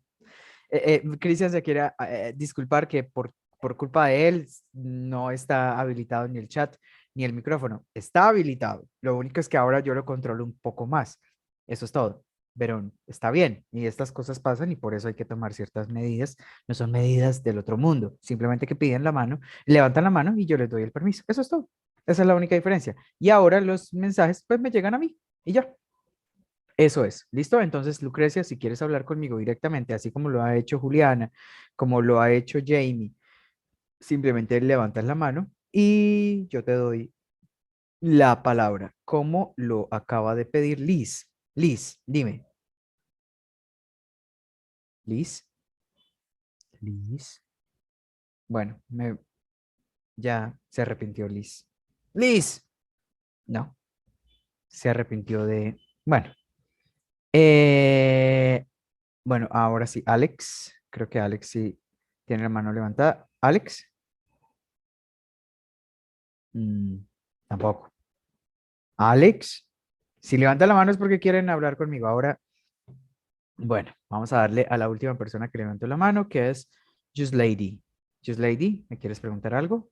Christian se quiere disculpar que por culpa de él no está habilitado ni el chat ni el micrófono. Está habilitado. Lo único es que ahora yo lo controlo un poco más. Eso es todo. Pero está bien, y estas cosas pasan y por eso hay que tomar ciertas medidas. No son medidas del otro mundo, simplemente que piden la mano, levantan la mano y yo les doy el permiso. Eso es todo. Esa es la única diferencia. Y ahora los mensajes pues me llegan a mí y ya. Eso es. ¿Listo? Entonces, Lucrecia, si quieres hablar conmigo directamente, así como lo ha hecho Juliana, como lo ha hecho Jamie, simplemente levantas la mano y yo te doy la palabra, como lo acaba de pedir Liz. Liz, dime. Liz. Liz. Bueno, ya se arrepintió Liz. Liz. No, se arrepintió de... Bueno. Bueno, ahora sí, Alex. Creo que Alex sí tiene la mano levantada. Alex. Tampoco. Alex. Si levanta la mano es porque quieren hablar conmigo. Ahora Bueno, vamos a darle a la última persona que levantó la mano, que es Just Lady. Just Lady, ¿me quieres preguntar algo?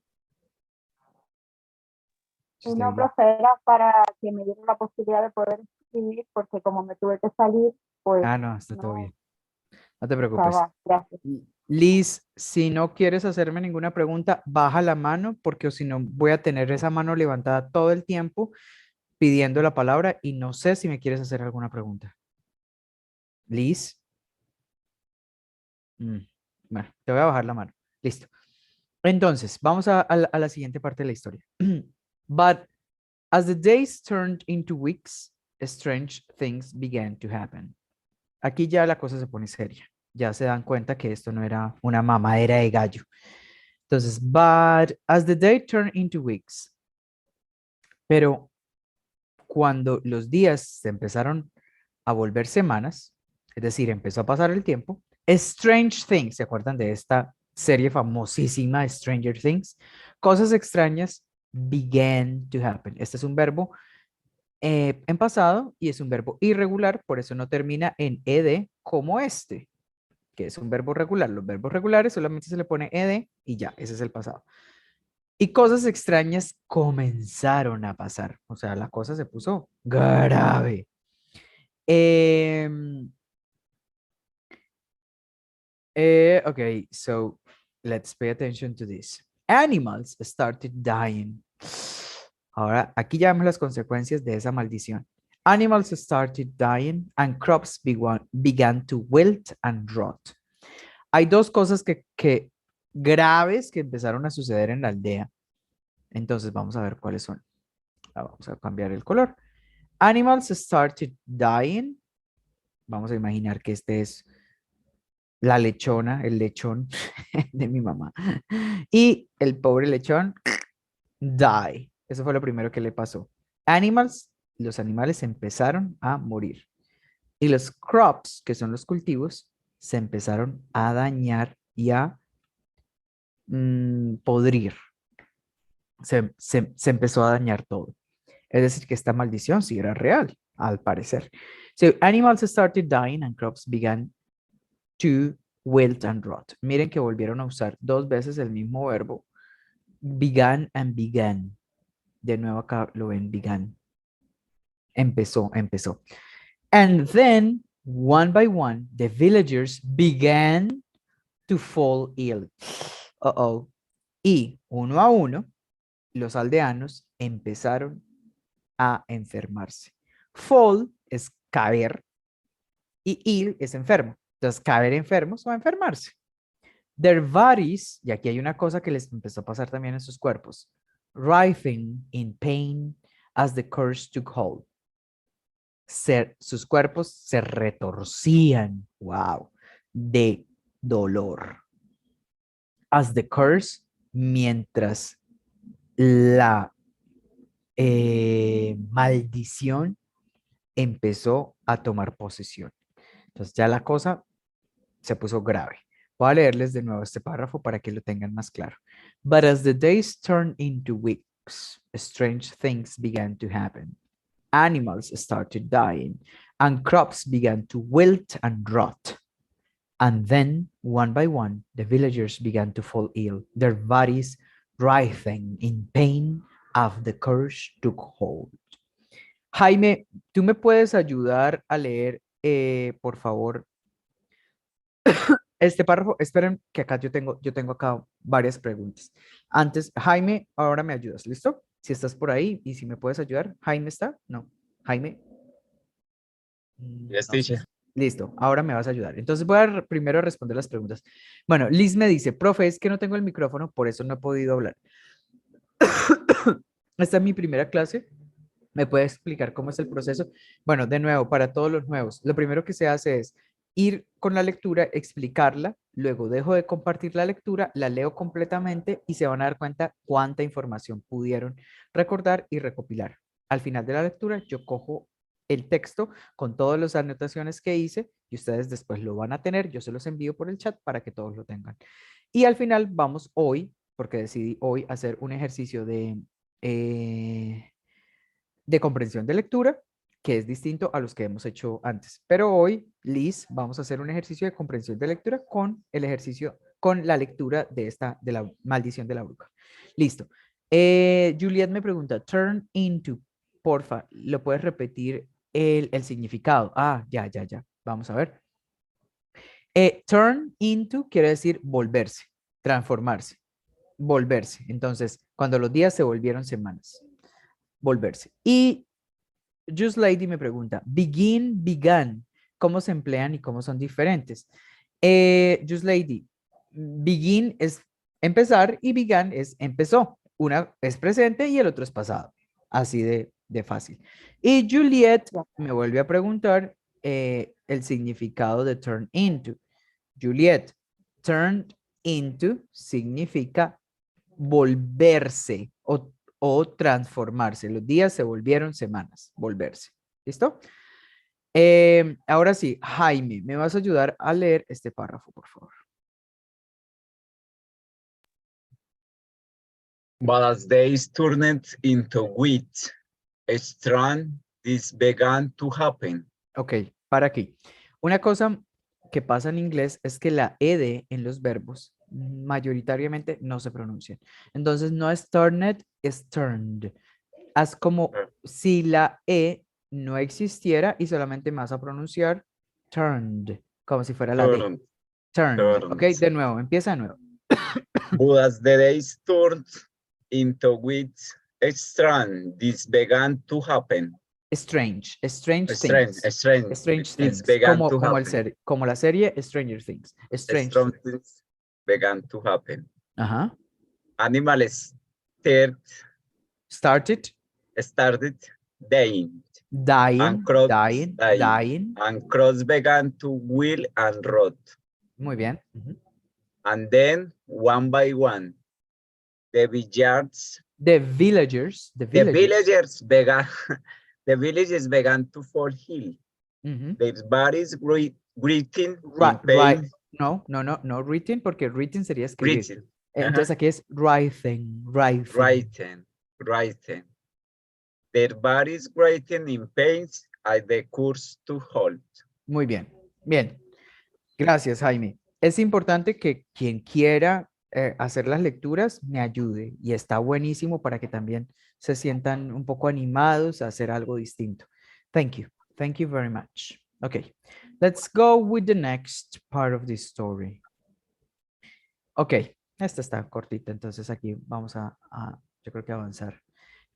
Just No, Lady. profe, era para que me diera la posibilidad de poder escribir, porque como me tuve que salir, pues Ah, no, está todo no bien. No te preocupes. estaba. Gracias. Liz, si no quieres hacerme ninguna pregunta, baja la mano porque o si no voy a tener esa mano levantada todo el tiempo pidiendo la palabra y no sé si me quieres hacer alguna pregunta. Liz, mm, bueno, te voy a bajar la mano. Listo. Entonces, vamos a la siguiente parte de la historia. But as the days turned into weeks, strange things began to happen. Aquí ya la cosa se pone seria. Ya se dan cuenta que esto no era una mamadera de gallo. Entonces, but as the day turned into weeks, pero cuando los días se empezaron a volver semanas, es decir, empezó a pasar el tiempo, strange things, ¿se acuerdan de esta serie famosísima Stranger Things? Cosas extrañas began to happen. Este es un verbo en pasado y es un verbo irregular, por eso no termina en ed como este, que es un verbo regular. Los verbos regulares solamente se le pone ed y ya, ese es el pasado. Y cosas extrañas comenzaron a pasar. O sea, la cosa se puso grave. Em, okay, so let's pay attention to this. Animals started dying. Ahora, aquí ya vemos las consecuencias de esa maldición. Animals started dying and crops began to wilt and rot. Hay dos cosas que graves que empezaron a suceder en la aldea. Entonces vamos a ver cuáles son. Vamos a cambiar el color. Animals started dying. Vamos a imaginar que este es la lechona, el lechón de mi mamá. Y el pobre lechón die. Eso fue lo primero que le pasó. Animals, los animales empezaron a morir. Y los crops, que son los cultivos, se empezaron a dañar y a podrir. Se empezó a dañar todo. Es decir, que esta maldición sí era real, al parecer. So, animals started dying and crops began to wilt and rot. Miren que volvieron a usar dos veces el mismo verbo. Began and began. De nuevo acá lo ven, began. Empezó. And then, one by one, the villagers began to fall ill. Uh-oh. Y uno a uno, los aldeanos empezaron a enfermarse. Fall es caer y ill es enfermo. Entonces, caer enfermos o enfermarse. Their bodies, y aquí hay una cosa que les empezó a pasar también en sus cuerpos, writhing in pain as the curse took hold. Sus cuerpos se retorcían, wow, de dolor. As the curse, mientras la maldición empezó a tomar posesión. Entonces ya la cosa se puso grave. Voy a leerles de nuevo este párrafo para que lo tengan más claro. But as the days turned into weeks, strange things began to happen. Animals started dying, and crops began to wilt and rot. And then, one by one, the villagers began to fall ill, their bodies writhing in pain as the curse took hold. Jaime, ¿tú me puedes ayudar a leer, por favor, este párrafo? Esperen que acá yo tengo acá varias preguntas. Antes, Jaime, ahora me ayudas, ¿listo? Si estás por ahí y si me puedes ayudar. ¿Jaime está? No. Jaime. Yes, No sé. teacher. Listo, ahora me vas a ayudar. Entonces voy a primero responder las preguntas. Bueno, Liz me dice, profe, es que no tengo el micrófono, por eso no he podido hablar. Esta es mi primera clase. ¿Me puede explicar cómo es el proceso? Bueno, de nuevo, para todos los nuevos, lo primero que se hace es ir con la lectura, explicarla, luego dejo de compartir la lectura, la leo completamente y se van a dar cuenta cuánta información pudieron recordar y recopilar. Al final de la lectura, yo cojo el texto con todas las anotaciones que hice y ustedes después lo van a tener, yo se los envío por el chat para que todos lo tengan. Y al final vamos hoy, porque decidí hoy hacer un ejercicio de comprensión de lectura que es distinto a los que hemos hecho antes. Pero hoy, Liz, vamos a hacer un ejercicio de comprensión de lectura con el ejercicio, con la lectura de la maldición de la bruja. Listo. Juliet me pregunta, turn into, porfa, ¿lo puedes repetir el significado? Ah, ya. Vamos a ver. Turn into quiere decir volverse, transformarse, volverse. Entonces, cuando los días se volvieron semanas, volverse. Y Just Lady me pregunta, begin, began, ¿cómo se emplean y cómo son diferentes? Just Lady, begin es empezar y began es empezó. Una es presente y el otro es pasado. Así de fácil. Y Juliet me vuelve a preguntar el significado de turn into. Juliet, turned into significa volverse o transformarse. Los días se volvieron semanas, volverse. ¿Listo? Ahora sí, Jaime, ¿me vas a ayudar a leer este párrafo, por favor? But as days turned into weeks, strong this began to happen. Ok, para aquí. Una cosa que pasa en inglés es que la ed en los verbos mayoritariamente no se pronuncian. Entonces no es turned, es turned. Haz como si la e no existiera y solamente me vas a pronunciar turned, como si fuera la d. Turned. Turned. Ok, Turned. de nuevo, empieza de nuevo. But as the days turned into weeks, strong this began to happen. Strange Strange, things. strange. Strange This things. began Como, to como, happen. como la serie Stranger Things. Strange Strong things. things began to happen. Ajá. Animals Started started dying. dying, And crops dying. And crops began to wheel and rot. Muy bien. Ujú. And then, one by one, the villagers The villagers. the villagers began to fall ill. Ujú. Their bodies greeting Right, in pain. No, written, porque written sería escribir. Greeting. Entonces aquí es writing. Writing. Their bodies greeting in pain as the course to halt. Muy bien. Bien. Gracias, Jaime. Es importante que quien quiera hacer las lecturas me ayude y está buenísimo para que también se sientan un poco animados a hacer algo distinto. Thank you. Thank you very much. Okay, let's go with the next part of this story. Okay, esta está cortita, entonces aquí vamos yo creo que avanzar.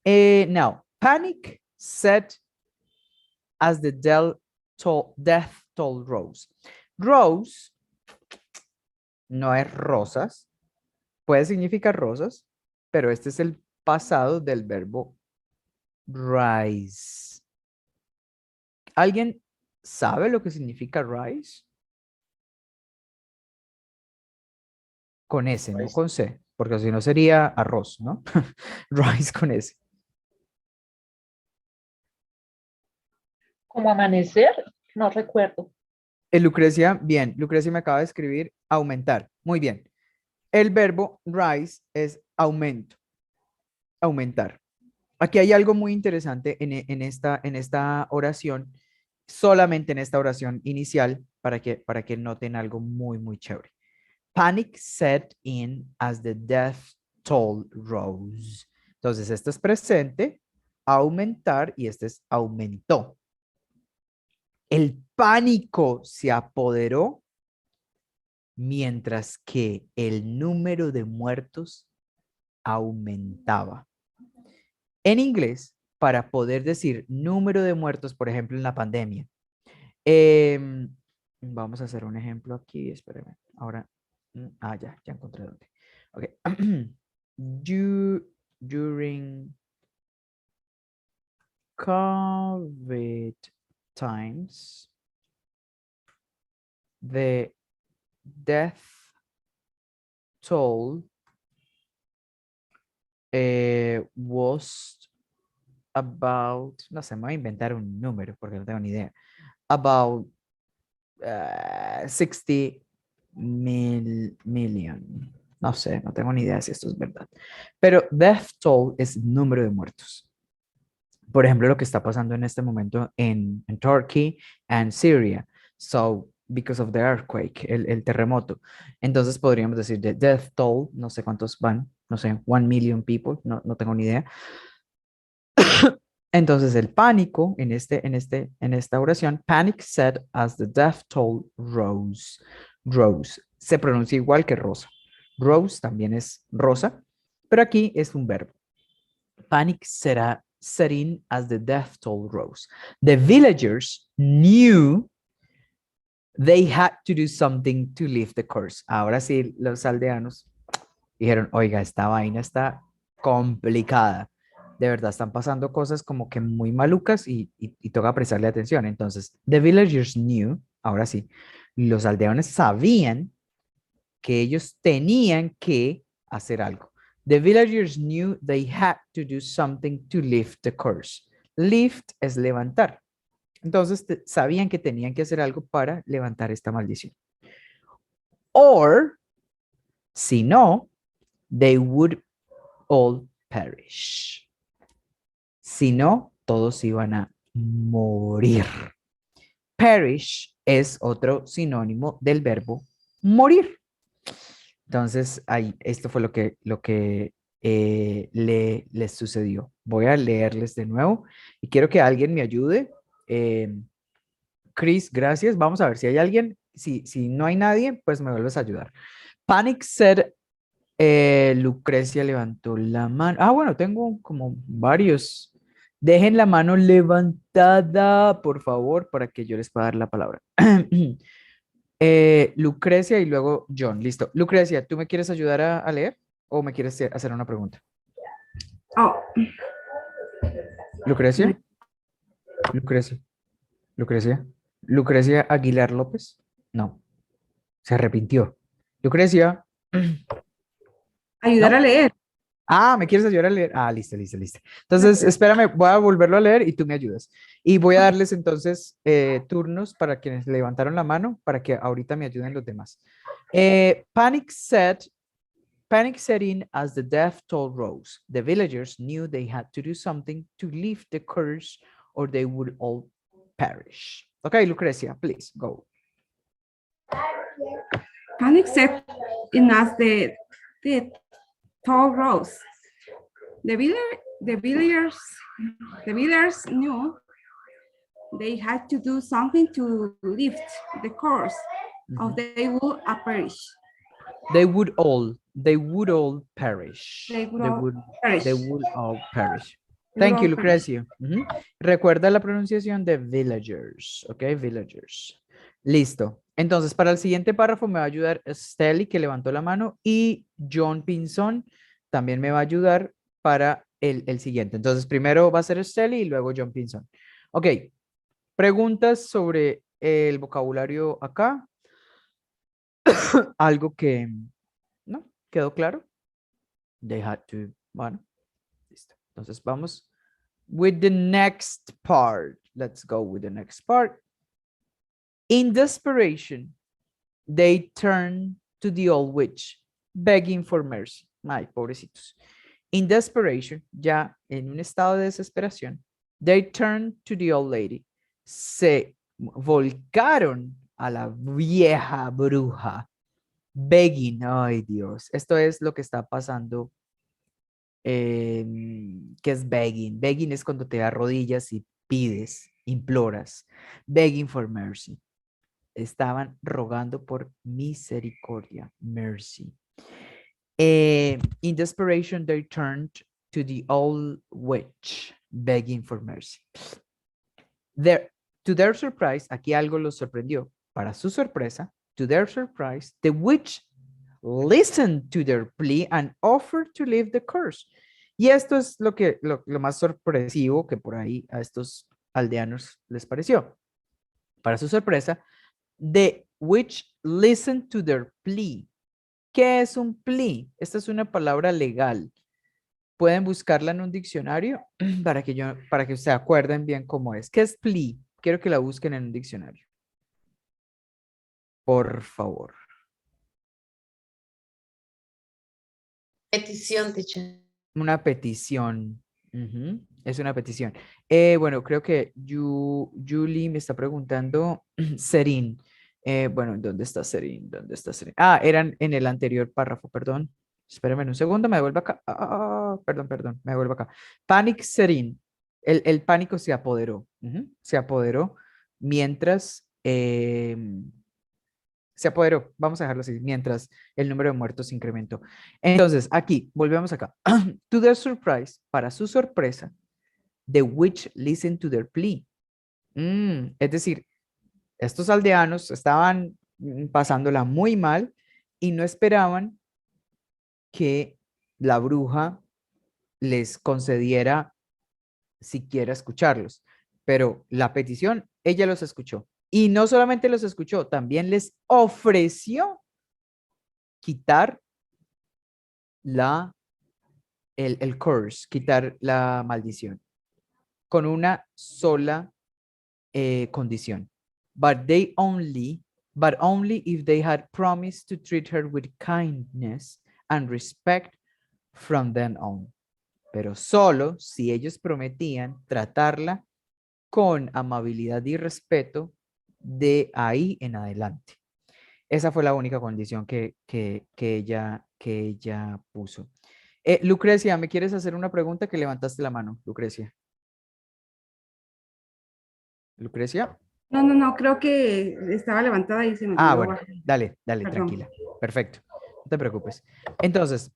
Now, panic set as the death toll rose. Rose no es rosas, puede significar rosas, pero este es el pasado del verbo rise. ¿Alguien sabe lo que significa rise? Con S, no Rise. con C, porque si no sería arroz, ¿no? Rise con S. Como amanecer, no recuerdo. Lucrecia, bien, Lucrecia me acaba de escribir aumentar. Muy bien. El verbo rise es aumento, aumentar. Aquí hay algo muy interesante en esta oración, solamente en esta oración inicial, para que noten algo muy, muy chévere. Panic set in as the death toll rose. Entonces, este es presente, aumentar, y este es aumentó. El pánico se apoderó mientras que el número de muertos aumentaba. En inglés, para poder decir número de muertos, por ejemplo, en la pandemia, vamos a hacer un ejemplo aquí, espérenme. Ahora, ya encontré dónde. Ok. During COVID times, the death toll was about, no sé, me voy a inventar un número porque no tengo ni idea, about 60 million. No sé, no tengo ni idea si esto es verdad. Pero death toll es número de muertos. Por ejemplo, lo que está pasando en este momento en Turkey and Syria. So, because of the earthquake, el terremoto. Entonces podríamos decir the death toll, no sé cuántos van, no sé, 1 million people, no tengo ni idea. Entonces el pánico en esta oración, panic said as the death toll rose. Rose se pronuncia igual que rosa. Rose también es rosa, pero aquí es un verbo. Panic set in as the death toll rose. The villagers knew they had to do something to lift the curse. Ahora sí, los aldeanos dijeron, oiga, esta vaina está complicada. De verdad están pasando cosas como que muy malucas y toca prestarle atención. Entonces, the villagers knew, ahora sí, los aldeanos sabían que ellos tenían que hacer algo. The villagers knew they had to do something to lift the curse. Lift es levantar. Entonces sabían que tenían que hacer algo para levantar esta maldición. Or, si no, they would all perish. Si no, todos iban a morir. Perish es otro sinónimo del verbo morir. Entonces, ahí, esto fue lo que les sucedió. Voy a leerles de nuevo y quiero que alguien me ayude. Chris, gracias. Vamos a ver si hay alguien. Si no hay nadie, pues me vuelves a ayudar. Panic said, Lucrecia levantó la mano. Ah, bueno, tengo como varios. Dejen la mano levantada, por favor, para que yo les pueda dar la palabra. Lucrecia y luego John. Listo. Lucrecia, ¿tú me quieres ayudar a leer o me quieres hacer una pregunta? Oh, Lucrecia, Lucrecia, Lucrecia, Lucrecia Aguilar López. No, se arrepintió. Lucrecia, ayudar ¿no? a leer. Ah, ¿me quieres ayudar a leer? Ah, listo, listo, listo. Entonces, espérame, voy a volverlo a leer y tú me ayudas. Y voy a darles entonces turnos para quienes levantaron la mano para que ahorita me ayuden los demás. Panic set in as the death toll rose. The villagers knew they had to do something to lift the curse or they would all perish. Okay, Lucrecia, please go. Panic set in as the tall rose. The villagers knew they had to do something to lift the curse of they would perish. They would all perish. They would all perish. They would all perish. They Thank would you, all perish. Lucrecia. Recuerda la pronunciación de villagers, ¿ok? Villagers. Listo. Entonces, para el siguiente párrafo me va a ayudar Steli, que levantó la mano, y John Pinzón también me va a ayudar para el siguiente. Entonces, primero va a ser Steli y luego John Pinzón. Ok. Preguntas sobre el vocabulario acá. Algo que, ¿no? ¿Quedó claro? They had to, bueno, listo. Entonces vamos with the next part. Let's go with the next part. In desperation, they turned to the old witch, begging for mercy. Ay, pobrecitos. In desperation, ya en un estado de desesperación, they turned to the old lady. Se volcaron a la vieja bruja. Begging, ay Dios, esto es lo que está pasando. ¿Qué es begging? Begging es cuando te arrodillas y pides, imploras. Begging for mercy. Estaban rogando por misericordia, mercy. In desperation, they turned to the old witch, begging for mercy. To their surprise, aquí algo los sorprendió. Para su sorpresa, to their surprise, the witch listened to their plea and offered to lift the curse. Y esto es lo más sorpresivo que por ahí a estos aldeanos les pareció. Para su sorpresa, the witch listened to their plea. ¿Qué es un plea? Esta es una palabra legal. Pueden buscarla en un diccionario para que se acuerden bien cómo es. ¿Qué es plea? Quiero que la busquen en un diccionario. Por favor. Petición, teacher. Una petición. Ujú, es una petición. Bueno, creo que Julie me está preguntando, Serín. Bueno, ¿dónde está Serín? ¿Dónde está Serín? Ah, eran en el anterior párrafo, perdón. Espérame un segundo, me devuelvo acá. Perdón, me devuelvo acá. Panic Serín. El pánico se apoderó. Ujú, se apoderó mientras se apoderó, vamos a dejarlo así, mientras el número de muertos se incrementó. Entonces, aquí, volvemos acá. To their surprise, para su sorpresa, the witch listened to their plea. Es decir, estos aldeanos estaban pasándola muy mal y no esperaban que la bruja les concediera siquiera escucharlos. Pero la petición, ella los escuchó. Y no solamente los escuchó, también les ofreció quitar el curse, quitar la maldición, con una sola condición. But only if they had promised to treat her with kindness and respect from then on. Pero solo si ellos prometían tratarla con amabilidad y respeto de ahí en adelante. Esa fue la única condición que ella puso. Lucrecia, ¿me quieres hacer una pregunta? Que levantaste la mano, Lucrecia. Lucrecia. No, creo que estaba levantada y se me olvidó Bueno, bajar. dale, Perdón. tranquila. Perfecto. No te preocupes. Entonces,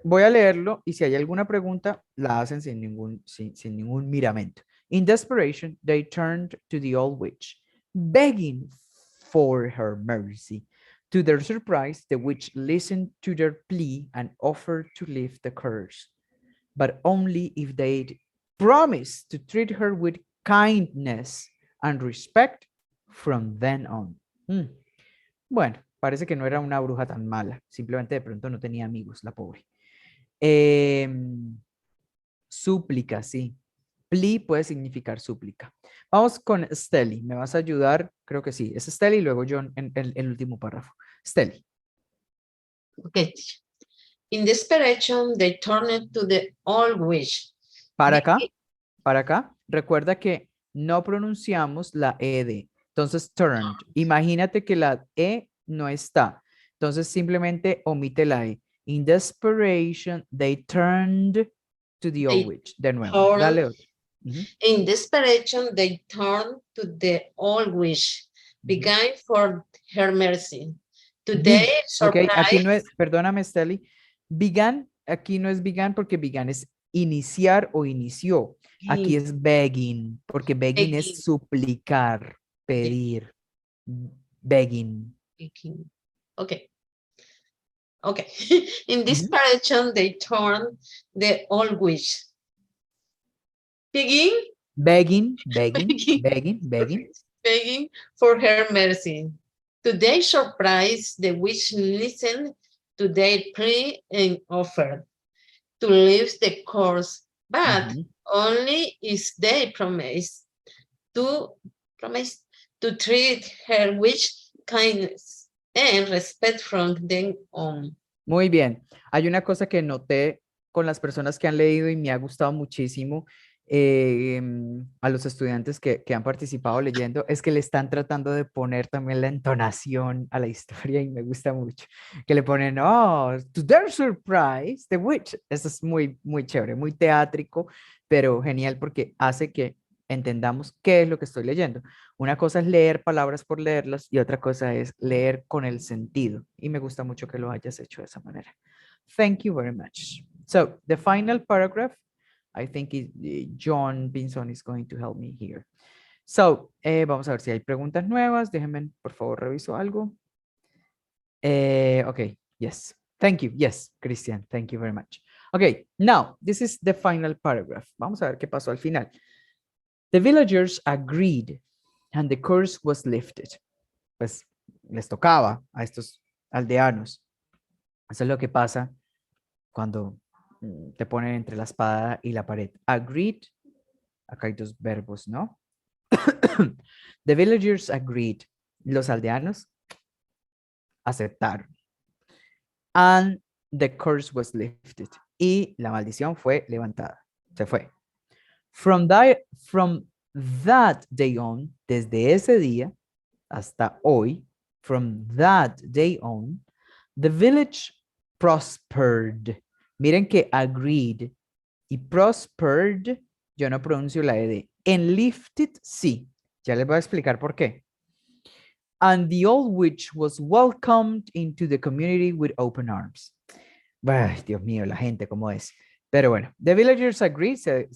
voy a leerlo y si hay alguna pregunta, la hacen sin ningún miramento. In desperation, they turned to the old witch, begging for her mercy. To their surprise, the witch listened to their plea and offered to lift the curse, but only if they'd promised to treat her with kindness and respect from then on. Bueno, parece que no era una bruja tan mala, simplemente de pronto no tenía amigos, la pobre. Súplica, sí. Plea puede significar súplica. Vamos con Steli. ¿Me vas a ayudar? Creo que sí. Es Steli y luego John en el último párrafo. Steli. Okay. In desperation, they turned to the old witch. Para acá. Recuerda que no pronunciamos la ED. Entonces, turned. Imagínate que la E no está. Entonces, simplemente omite la E. In desperation, they turned to the old witch. De nuevo. Dale otro. In desperation, they turned to the old witch, begging for her mercy. Today, Ok, aquí no es, perdóname, Steli. Began, aquí no es began porque began es iniciar o inició. Aquí es begging, porque begging es suplicar, pedir. Begging. Okay. In desperation, they turned the old witch. Begging for her mercy. To their surprise, the witch listened to their plea and offered to lift the curse, but only if they promised to treat her with kindness and respect from then on. Muy bien. Hay una cosa que noté con las personas que han leído y me ha gustado muchísimo a los estudiantes que han participado leyendo, es que le están tratando de poner también la entonación a la historia y me gusta mucho. Que le ponen, oh, to their surprise, the witch. Eso es muy, muy chévere, muy teátrico, pero genial porque hace que entendamos qué es lo que estoy leyendo. Una cosa es leer palabras por leerlas y otra cosa es leer con el sentido. Y me gusta mucho que lo hayas hecho de esa manera. Thank you very much. So, the final paragraph, I think John Binson is going to help me here. So, vamos a ver si hay preguntas nuevas. Déjenme, por favor, reviso algo. Okay, yes. Thank you. Yes, Christian, thank you very much. Okay, now, this is the final paragraph. Vamos a ver qué pasó al final. The villagers agreed and the curse was lifted. Pues les tocaba a estos aldeanos. Eso es lo que pasa cuando te ponen entre la espada y la pared. Agreed. Acá hay dos verbos, ¿no? The villagers agreed. Los aldeanos aceptaron. And the curse was lifted. Y la maldición fue levantada. Se fue. From that day on, desde ese día hasta hoy, from that day on, the village prospered. Miren que agreed y prospered, yo no pronuncio la ed. En lifted, sí. Ya les voy a explicar por qué. And the old witch was welcomed into the community with open arms. Ay, Dios mío, la gente cómo es. Pero bueno, the villagers agreed, se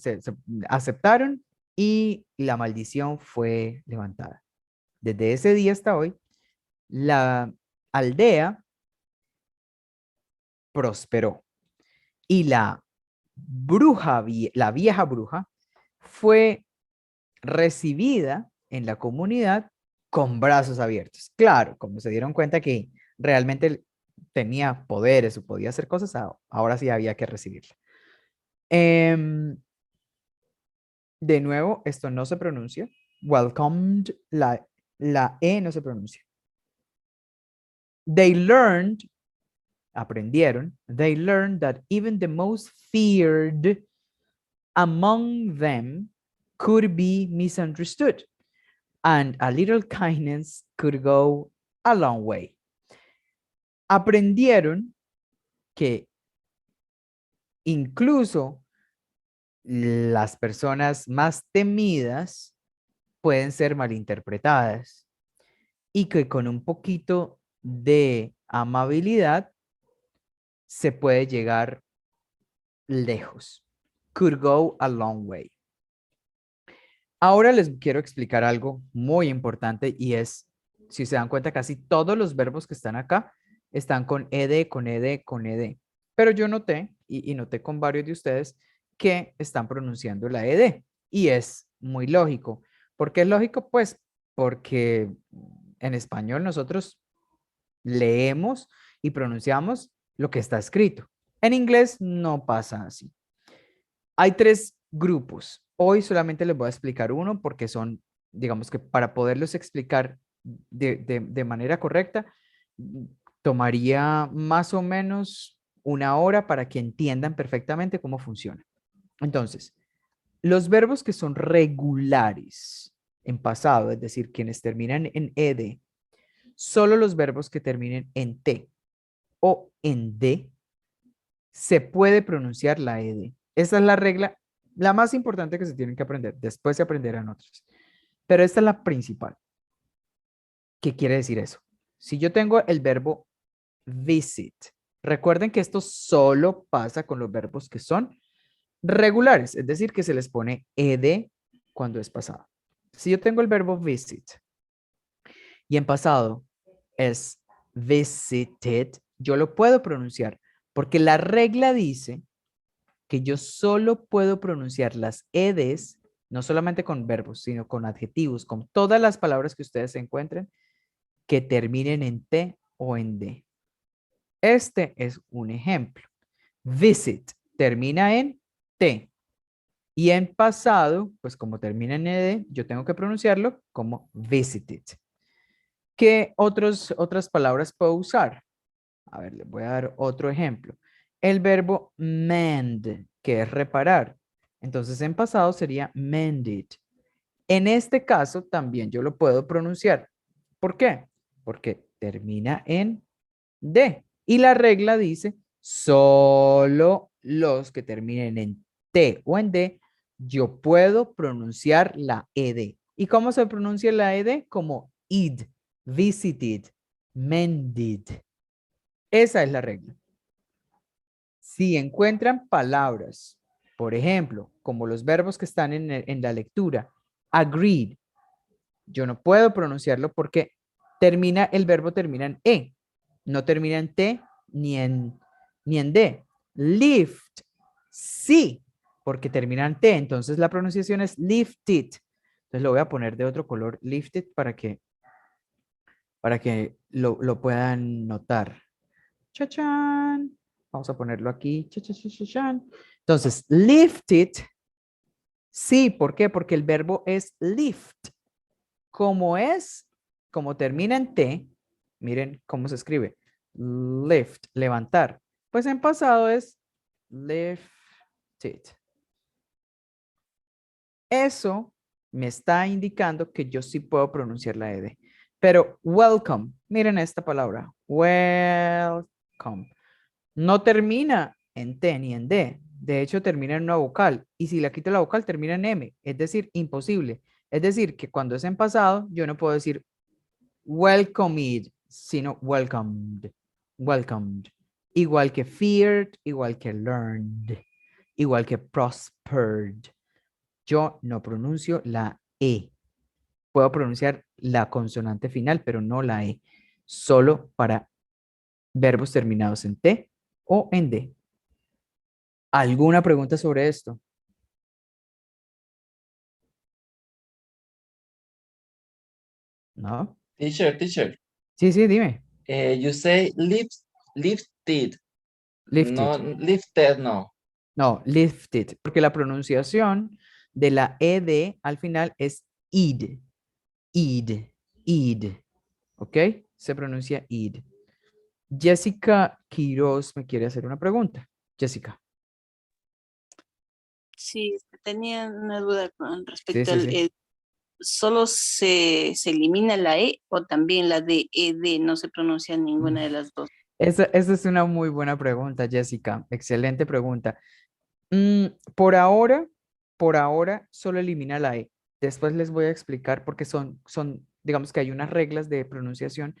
aceptaron y la maldición fue levantada. Desde ese día hasta hoy, la aldea prosperó y la bruja, la vieja bruja, fue recibida en la comunidad con brazos abiertos. Claro, como se dieron cuenta que realmente tenía poderes o podía hacer cosas, ahora sí había que recibirla. De nuevo, esto no se pronuncia. Welcomed, la E no se pronuncia. They learned, aprendieron, they learned that even the most feared among them could be misunderstood, and a little kindness could go a long way. Aprendieron que incluso las personas más temidas pueden ser malinterpretadas y que con un poquito de amabilidad se puede llegar lejos. Could go a long way. Ahora les quiero explicar algo muy importante y es, si se dan cuenta, casi todos los verbos que están acá están con ed, con ed, con ed. Pero yo noté, y noté con varios de ustedes, que están pronunciando la ed. Y es muy lógico. ¿Por qué es lógico? Pues porque en español nosotros leemos y pronunciamos lo que está escrito. En inglés no pasa así. Hay tres grupos. Hoy solamente les voy a explicar uno porque son, digamos que para poderlos explicar de manera correcta, tomaría más o menos una hora para que entiendan perfectamente cómo funciona. Entonces, los verbos que son regulares en pasado, es decir, quienes terminan en ed, solo los verbos que terminen en t o en d, se puede pronunciar la ed. Esa es la regla, la más importante que se tienen que aprender. Después se aprenderán otras. Pero esta es la principal. ¿Qué quiere decir eso? Si yo tengo el verbo visit, recuerden que esto solo pasa con los verbos que son regulares, es decir, que se les pone ed cuando es pasado. Si yo tengo el verbo visit y en pasado es visited, yo lo puedo pronunciar porque la regla dice que yo solo puedo pronunciar las edes, no solamente con verbos, sino con adjetivos, con todas las palabras que ustedes se encuentren que terminen en T o en D. Este es un ejemplo. Visit termina en T. Y en pasado, pues como termina en ed, yo tengo que pronunciarlo como visited. ¿Qué otras palabras puedo usar? A ver, les voy a dar otro ejemplo. El verbo mend, que es reparar. Entonces en pasado sería mended. En este caso también yo lo puedo pronunciar. ¿Por qué? Porque termina en D. Y la regla dice, solo los que terminen en T o en D, yo puedo pronunciar la ed. ¿Y cómo se pronuncia la ed? Como id, visited, mended. Esa es la regla. Si encuentran palabras, por ejemplo, como los verbos que están en la lectura, agreed, yo no puedo pronunciarlo porque el verbo termina en E, no termina en T ni en D. Lift, sí, porque termina en T, entonces la pronunciación es lifted. Entonces lo voy a poner de otro color, lifted, para que lo puedan notar. ¡Chachán! Vamos a ponerlo aquí. ¡Chachán! Entonces, lifted, sí, ¿por qué? Porque el verbo es lift. Como termina en T, miren cómo se escribe. Lift, levantar. Pues en pasado es lifted. Eso me está indicando que yo sí puedo pronunciar la ed. Pero welcome, miren esta palabra, welcome. No termina en T ni en D. De hecho, termina en una vocal. Y si le quito la vocal, termina en M. Es decir, imposible. Es decir, que cuando es en pasado, yo no puedo decir welcomed, sino welcomed. Welcomed. Igual que feared, igual que learned, igual que prospered. Yo no pronuncio la E. Puedo pronunciar la consonante final, pero no la E. Solo para verbos terminados en T o en D. ¿Alguna pregunta sobre esto? ¿No? Teacher. Sí, sí, dime. You say lifted. Lifted. No, lifted, no. No, lifted, porque la pronunciación de la ed al final es id. Id. Id. ¿Ok? Se pronuncia id. Jessica Quiroz me quiere hacer una pregunta. Jessica. Sí, tenía una duda con Sí, respecto sí, al sí. ¿solo se elimina la E o también la de ED? No se pronuncia ninguna de las dos. Esa es una muy buena pregunta, Jessica. Excelente pregunta. Por ahora, solo elimina la E. Después les voy a explicar porque digamos que hay unas reglas de pronunciación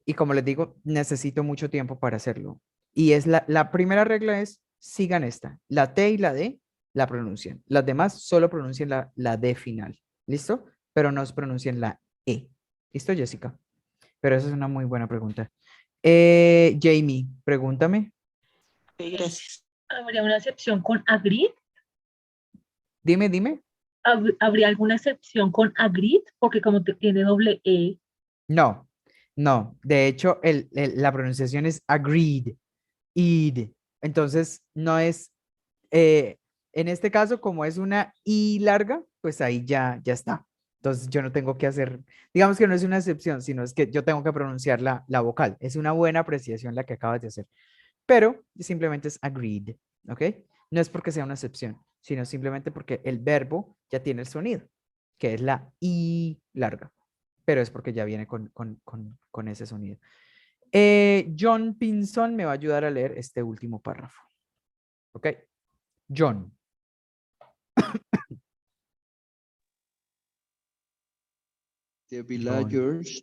y como les digo, necesito mucho tiempo para hacerlo. Y es la primera regla es, sigan esta. La T y la D la pronuncian. Las demás solo pronuncian la D final. ¿Listo? Pero no pronuncian la E. ¿Listo, Jessica? Pero esa es una muy buena pregunta. Jamie, pregúntame. Ok, gracias. ¿Habría una excepción con agreed? Dime. ¿Habría alguna excepción con agreed? Porque como tiene doble E. No. De hecho, la pronunciación es agreed. Id. Entonces, no es, en este caso, como es una I larga, pues ahí ya está. Entonces, yo no tengo que hacer, digamos que no es una excepción, sino es que yo tengo que pronunciar la vocal. Es una buena apreciación la que acabas de hacer. Pero simplemente es agreed, ¿ok? No es porque sea una excepción, sino simplemente porque el verbo ya tiene el sonido, que es la I larga, pero es porque ya viene con ese sonido. John Pinson me va a ayudar a leer este último párrafo. ¿Ok? John. The villagers,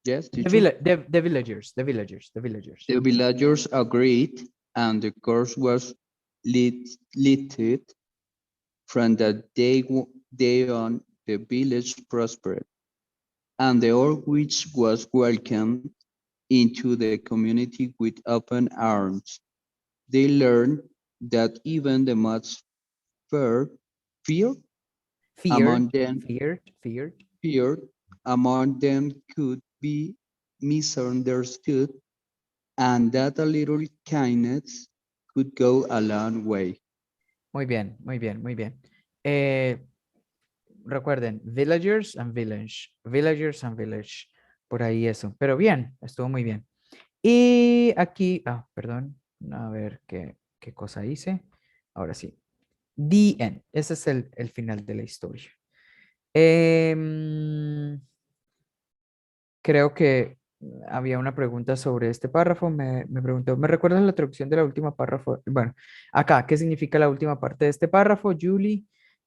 yes, The, teacher. the villagers. The villagers agreed, and the course was lifted. From that day on, the village prospered, and the old witch was welcomed into the community with open arms. They learned that even the most feared among them could be misunderstood, and that a little kindness could go a long way. Muy bien. Recuerden, villagers and village. Por ahí eso. Pero bien, estuvo muy bien. Y aquí, perdón, a ver qué cosa hice. Ahora sí. The end. Ese es el final de la historia. Creo que había una pregunta sobre este párrafo. Me preguntó, ¿me recuerdas la traducción de la última párrafo? Bueno, acá, ¿qué significa la última parte de este párrafo, Julie?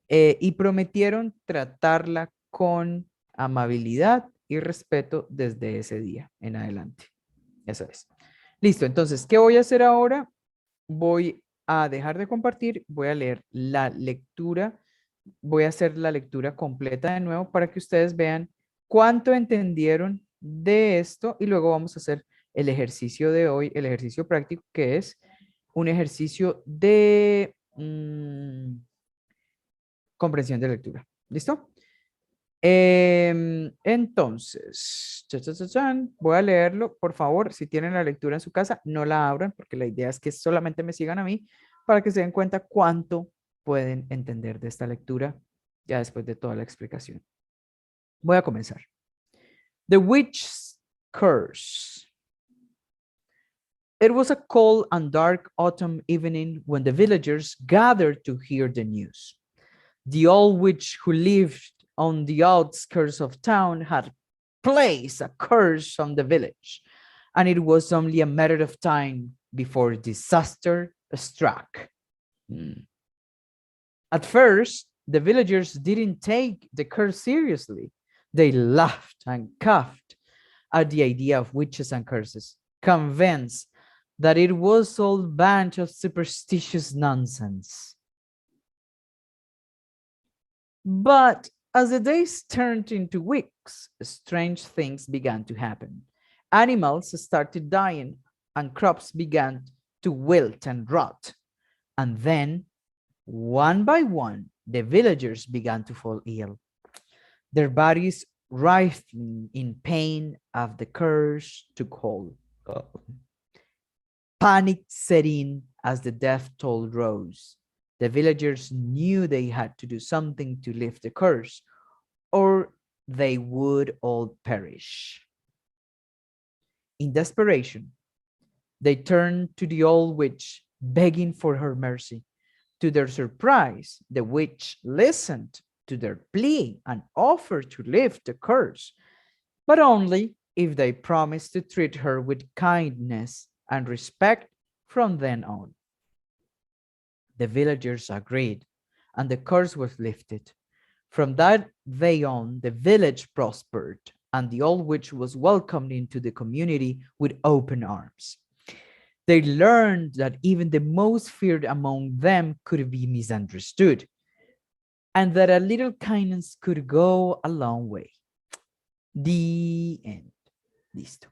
Y prometieron tratarla con amabilidad y respeto desde ese día en adelante. Eso es. Listo, entonces, ¿qué voy a hacer ahora? Voy a dejar de compartir, voy a leer la lectura, voy a hacer la lectura completa de nuevo para que ustedes vean cuánto entendieron de esto y luego vamos a hacer el ejercicio de hoy, el ejercicio práctico que es un ejercicio de comprensión de lectura. ¿Listo? Entonces, voy a leerlo. Por favor, si tienen la lectura en su casa, no la abran porque la idea es que solamente me sigan a mí para que se den cuenta cuánto pueden entender de esta lectura ya después de toda la explicación. Voy a comenzar. The Witch's Curse. It was a cold and dark autumn evening when the villagers gathered to hear the news. The old witch who lived on the outskirts of town had placed a curse on the village, and it was only a matter of time before disaster struck. At first, the villagers didn't take the curse seriously. They laughed and coughed at the idea of witches and curses, convinced that it was all a bunch of superstitious nonsense. But as the days turned into weeks, strange things began to happen. Animals started dying and crops began to wilt and rot. And then, one by one, the villagers began to fall ill, their bodies writhing in pain as the curse took hold. Panic set in as the death toll rose. The villagers knew they had to do something to lift the curse, or they would all perish. In desperation, they turned to the old witch, begging for her mercy. To their surprise, the witch listened to their plea and offered to lift the curse, but only if they promised to treat her with kindness and respect from then on. The villagers agreed, and the curse was lifted. From that day on, the village prospered, and the old witch was welcomed into the community with open arms. They learned that even the most feared among them could be misunderstood, and that a little kindness could go a long way. The end. Listo.